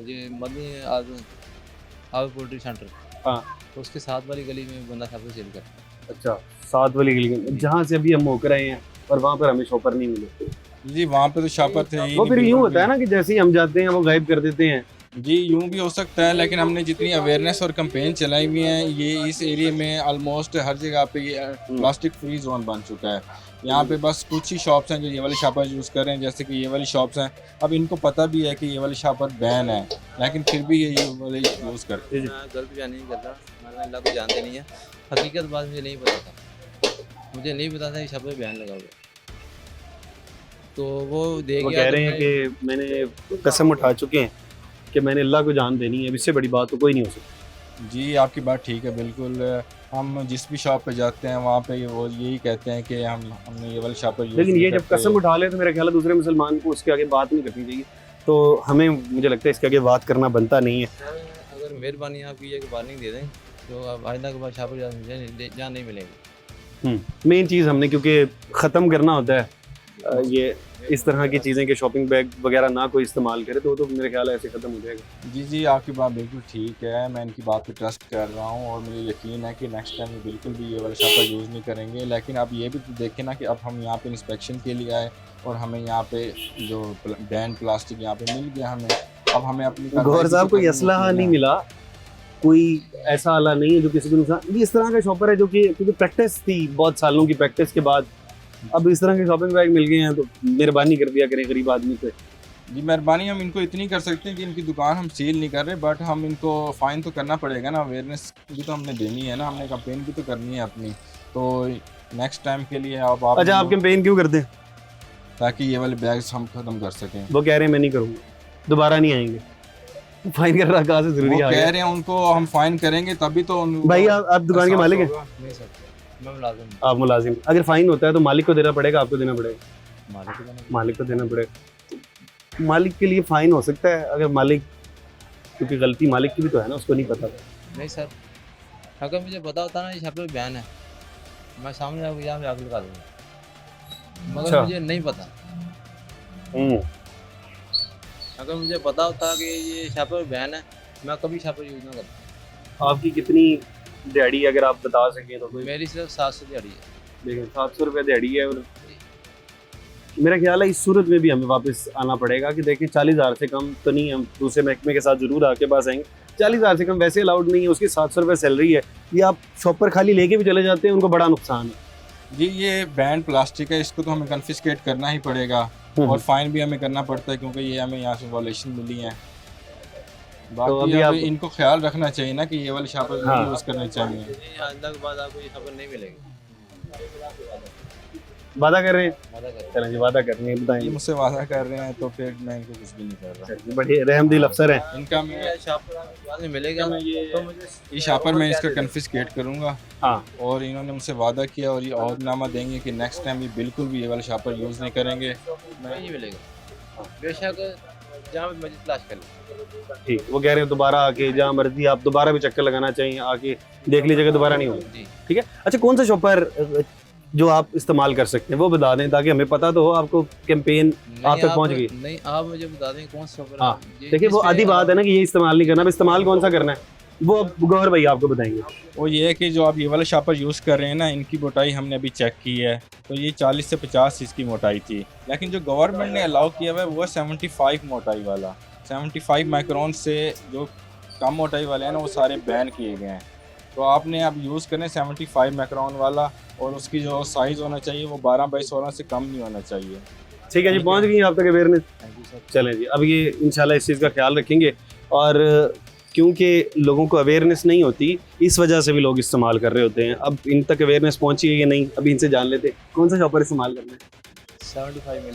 Speaker 13: ये मदनी आवर पोल्ट्री सेंटर,
Speaker 1: हाँ,
Speaker 13: तो उसके साथ वाली गली में बंदा शापर सेल करता है।
Speaker 1: अच्छा, साथ वाली गली में जहाँ से अभी हम होकर आए हैं, और वहाँ पर हमें शॉपर नहीं मिले।
Speaker 2: जी वहाँ पे तो शापर थे ही
Speaker 1: वो
Speaker 2: नहीं,
Speaker 1: फिर यूँ
Speaker 2: बिल्कुल
Speaker 1: होता है ना कि जैसे ही हम जाते हैं वो गायब कर देते हैं।
Speaker 2: जी यूँ भी हो सकता है, लेकिन हमने जितनी अवेयरनेस और कैंपेन चलाई हुई हैं, ये इस एरिया में ऑलमोस्ट हर जगह पे ये प्लास्टिक फ्री जोन बन चुका है। यहाँ पे बस कुछ ही शॉप्स हैं जो ये वाले शापर यूज़ कर रहे हैं, जैसे कि ये वाली शॉप्स हैं। अब इनको पता भी है कि ये वाले शापर बैन है, लेकिन फिर भी ये वाले यूज़ करते हैं।
Speaker 13: मैं गलत बयान नहीं करता, मैंने अल्लाह को जानते नहीं है, हकीकत बात मुझे नहीं पता था, मुझे नहीं पता था कि शापर बयान लगा हुआ। तो वो देख
Speaker 1: वो
Speaker 13: गया,
Speaker 1: कह
Speaker 13: तो
Speaker 1: रहे हैं कि मैंने कसम उठा चुके हैं कि मैंने अल्लाह को जान देनी है, अब इससे बड़ी बात तो कोई नहीं हो सकती।
Speaker 2: जी आपकी बात ठीक है बिल्कुल। हम जिस भी शॉप पे जाते हैं वहाँ पे वो यही कहते हैं कि हमने ये वाले शापर यूज़
Speaker 1: लेकिन ये
Speaker 2: नहीं
Speaker 1: जब
Speaker 2: करते।
Speaker 1: कसम उठा ले तो मेरा ख्याल है दूसरे मुसलमान को उसके आगे बात नहीं करनी चाहिए, तो हमें मुझे लगता है इसके आगे बात करना बनता नहीं है।
Speaker 13: अगर मेहरबानी आप की है वार्निंग दे दें तो अब आइंदा के बाद शापर जहाँ नहीं मिलेगी।
Speaker 1: मेन चीज़ हमने क्योंकि ख़त्म करना होता है ये इस तरह की चीज़ें कि शॉपिंग बैग वगैरह ना कोई इस्तेमाल करे, तो मेरे ख्याल है ऐसे ख़त्म हो जाएगा।
Speaker 2: जी जी आपकी बात बिल्कुल ठीक है, मैं इनकी बात पे ट्रस्ट कर रहा हूँ और मुझे यकीन है कि नेक्स्ट टाइम बिल्कुल भी ये वाला शापर यूज़ नहीं करेंगे। लेकिन आप ये भी तो देखें ना कि अब हम यहाँ पे इंस्पेक्शन के लिए आए और हमें यहाँ पे जो बैन प्लास्टिक यहाँ पे मिल गया हमें, अब हमें अपनी
Speaker 1: गौहर साहब कोई असलहा नहीं मिला, कोई ऐसा आला नहीं है जो किसी को नुकसान। ये इस तरह का शॉपर है जो कि क्योंकि प्रैक्टिस थी, बहुत सालों की प्रैक्टिस के बाद अब इस तरह के शॉपिंग बैग मिल गए हैं, तो मेहरबानी कर दिया करें गरीब आदमी पे।
Speaker 2: जी मेहरबानी हम इनको इतनी कर सकते हैं कि इनकी दुकान हम सील नहीं कर रहे, बट हम इनको फ़ाइन तो करना पड़ेगा ना, अवेयरनेस भी तो हमने देनी है ना, हमने कैंपेन भी तो करनी है अपनी। तो नेक्स्ट टाइम के लिए आप
Speaker 1: अच्छा, आप कैंपेन क्यों करते हैं?
Speaker 2: ताकि ये वाले बैग्स हम ख़त्म कर सकें।
Speaker 1: वो कह रहे हैं मैं नहीं करूँगा, दोबारा नहीं आएंगे। फाइन करना कहाँ से जरूरी है?
Speaker 2: कह रहे हैं उनको हम फाइन करेंगे तभी तो
Speaker 1: भाई आप दुकान के मालिक हैं?
Speaker 13: नहीं सर, मैं मुलाजिम।
Speaker 1: आप मुलाजिम। अगर फाइन होता है तो मालिक को देना पड़ेगा, आपको देना पड़ेगा?
Speaker 13: मालिक
Speaker 1: को देना पड़ेगा। मालिक के लिए फाइन हो सकता है अगर मालिक, क्योंकि गलती मालिक की भी तो है ना, उसको नहीं पता।
Speaker 13: नहीं सर, अगर मुझे पता होता ना ये शापर बयान है, मैं सामने आपको यहाँ पे आग लगा दूँगा, मगर
Speaker 1: अच्छा।
Speaker 13: मुझे नहीं पता। अगर मुझे पता होता कि ये शापर बयान है, मैं कभी शापर यूज़ ना करता।
Speaker 1: आपकी कितनी दिहाड़ी अगर आप बता सकें तो?
Speaker 13: मेरी सिर्फ 700 दिहाड़ी है।
Speaker 1: देखिए 700 रुपये दिहाड़ी है, और मेरा ख्याल है इस सूरत में भी हमें वापस आना पड़ेगा कि देखिए 40,000 से कम तो नहीं, हम दूसरे महकमे के साथ जरूर आपके पास आएंगे। 40,000 से कम वैसे अलाउड नहीं है, उसकी 700 रुपये सैलरी है, ये आप शॉपर खाली लेके भी चले जाते हैं, उनको बड़ा नुकसान है।
Speaker 2: जी ये बैन प्लास्टिक है, इसको तो हमें कन्फिस्केट करना ही पड़ेगा और फाइन भी हमें करना पड़ता है क्योंकि ये हमें यहाँ से वॉलेशन मिली है। बाकी
Speaker 1: अभी
Speaker 2: अभी इनको ख्याल रखना चाहिए ना कि ये वाले शापर
Speaker 1: हाँ।
Speaker 2: यूज़ करने चाहिए।
Speaker 13: आइंदा के बाद आपको ये शापर नहीं मिलेगी।
Speaker 1: वादा कर रहे हैं?
Speaker 13: वादा करें।
Speaker 1: चलें जी, वादा कर रहे हैं,
Speaker 2: ये
Speaker 1: बताएंगे।
Speaker 2: मुझसे वादा कर रहे हैं तो फिर मैं इनको कुछ भी नहीं कर रहा।
Speaker 1: बड़े रहमदिल अफसर हैं।
Speaker 2: इनका मैं
Speaker 13: ये शापर बाद में मिलेगा
Speaker 2: मैं
Speaker 13: तो मुझे
Speaker 2: ये शापर मैं इसका कन्फिस्केट करूँगा।
Speaker 1: हाँ,
Speaker 2: और इन्होंने मुझसे वादा किया और ये अहदनामा देंगे कि नेक्स्ट टाइम ये बिल्कुल भी ये वाला शापर यूज़ नहीं करेंगे।
Speaker 13: नहीं मिलेगा, बेशक जहाँ भी मर्जी तलाश कर लें।
Speaker 1: ठीक। वो कह रहे हैं दोबारा आके जहाँ मर्जी आप दोबारा भी चक्कर लगाना चाहिए, आके देख लीजिएगा, दोबारा नहीं होगा।
Speaker 13: जी
Speaker 1: ठीक है। अच्छा, कौन सा शॉपर जो आप इस्तेमाल कर सकते हैं वो बता दें ताकि हमें पता तो हो, आपको कैंपेन आप तक पहुंच गई।
Speaker 13: नहीं, आप मुझे बता दें कौन सा शॉपर।
Speaker 1: हाँ, देखिए वो आधी बात है ना कि ये इस्तेमाल नहीं करना, अब इस्तेमाल कौन सा करना है वो अब गौहर भाई आपको बताएंगे।
Speaker 2: वो ये है कि जो आप ये वाला शापर यूज़ कर रहे हैं ना, इनकी मोटाई हमने अभी चेक की है, तो ये 40 से 50 इसकी मोटाई थी, लेकिन जो गवर्नमेंट ने अलाउ किया हुआ है वो 75 मोटाई वाला। 75 माइक्रोन से जो कम मोटाई वाले हैं ना वो सारे बैन किए गए हैं। तो आपने अब यूज़ करना है 75 माइक्रोन वाला, और उसकी जो साइज़ होना चाहिए वो 12x16 से कम नहीं होना चाहिए।
Speaker 1: ठीक है जी, पहुंच गई आप तक अवेयरनेस। चलें जी, अब ये इंशाल्लाह इस चीज़ का ख्याल रखेंगे, और क्योंकि लोगों को अवेयरनेस नहीं होती इस वजह से भी लोग इस्तेमाल कर रहे होते हैं। अब इन तक अवेयरनेस पहुंची है या नहीं, अभी इनसे जान लेते कौन सा शॉपर इस्तेमाल करना है।
Speaker 13: 75 मिल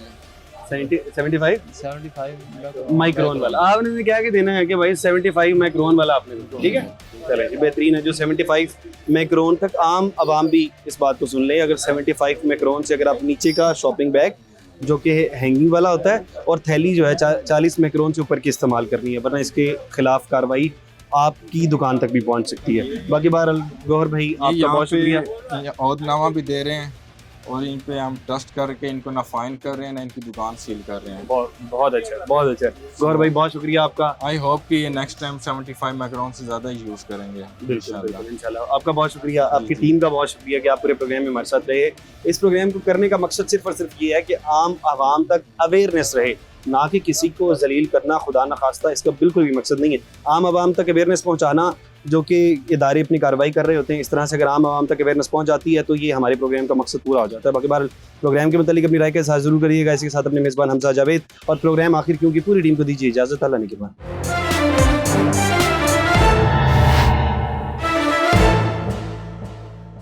Speaker 1: 75
Speaker 13: माइक्रोन
Speaker 1: वाला आपने क्या देना है कि भाई 75 माइक्रोन वाला आपने दो, ठीक है। चले जी, बेहतरीन है। जो 75 माइक्रोन तक आम आवाम भी इस बात को सुन ले, अगर 75 माइक्रोन से अगर आप नीचे का शॉपिंग बैग जो कि हैंगिंग वाला होता है और थैली जो है 40 माइक्रोन से ऊपर की इस्तेमाल करनी है, वरना इसके खिलाफ कार्रवाई आपकी दुकान तक भी पहुंच सकती है। बाकी बहरहाल गौहर भाई आपका बहुत शुक्रिया।
Speaker 2: औदनामा भी दे रहे हैं और इन पे हम ट्रस्ट करके इनको ना फाइन कर रहे हैं ना इनकी दुकान सील कर रहे हैं।
Speaker 1: बहुत अच्छा, बहुत अच्छा गौहर भाई, बहुत शुक्रिया आपका।
Speaker 2: आई होप कि ये नेक्स्ट टाइम 75 माइक्रोन से ज़्यादा यूज़ करेंगे।
Speaker 1: बिल्कुल इंशाल्लाह। आपका बहुत शुक्रिया, आपकी टीम का बहुत शुक्रिया कि आप पूरे प्रोग्राम में हमारे साथ रहे। इस प्रोग्राम को करने का मकसद सिर्फ और सिर्फ ये है कि आम आवाम तक अवेयरनेस रहे, ना कि किसी को जलील करना, खुदा न खास्ता इसका बिल्कुल भी मकसद नहीं है। आम आवाम तक अवेयरनेस पहुंचाना, जो कि इदारे अपनी कार्रवाई कर रहे होते हैं, इस तरह से अगर आम आवाम तक अवेयरनेस पहुंच जाती है तो ये हमारे प्रोग्राम का मकसद पूरा हो जाता है। बाकी बार प्रोग्राम के मतलब अपनी राय के साथ जरूर करिएगा। इसके साथ अपने मेज़बान हमजा जावेद और प्रोग्राम आखिर क्यों की पूरी टीम को दीजिए इजाज़त। अल्लाह ने के बाद।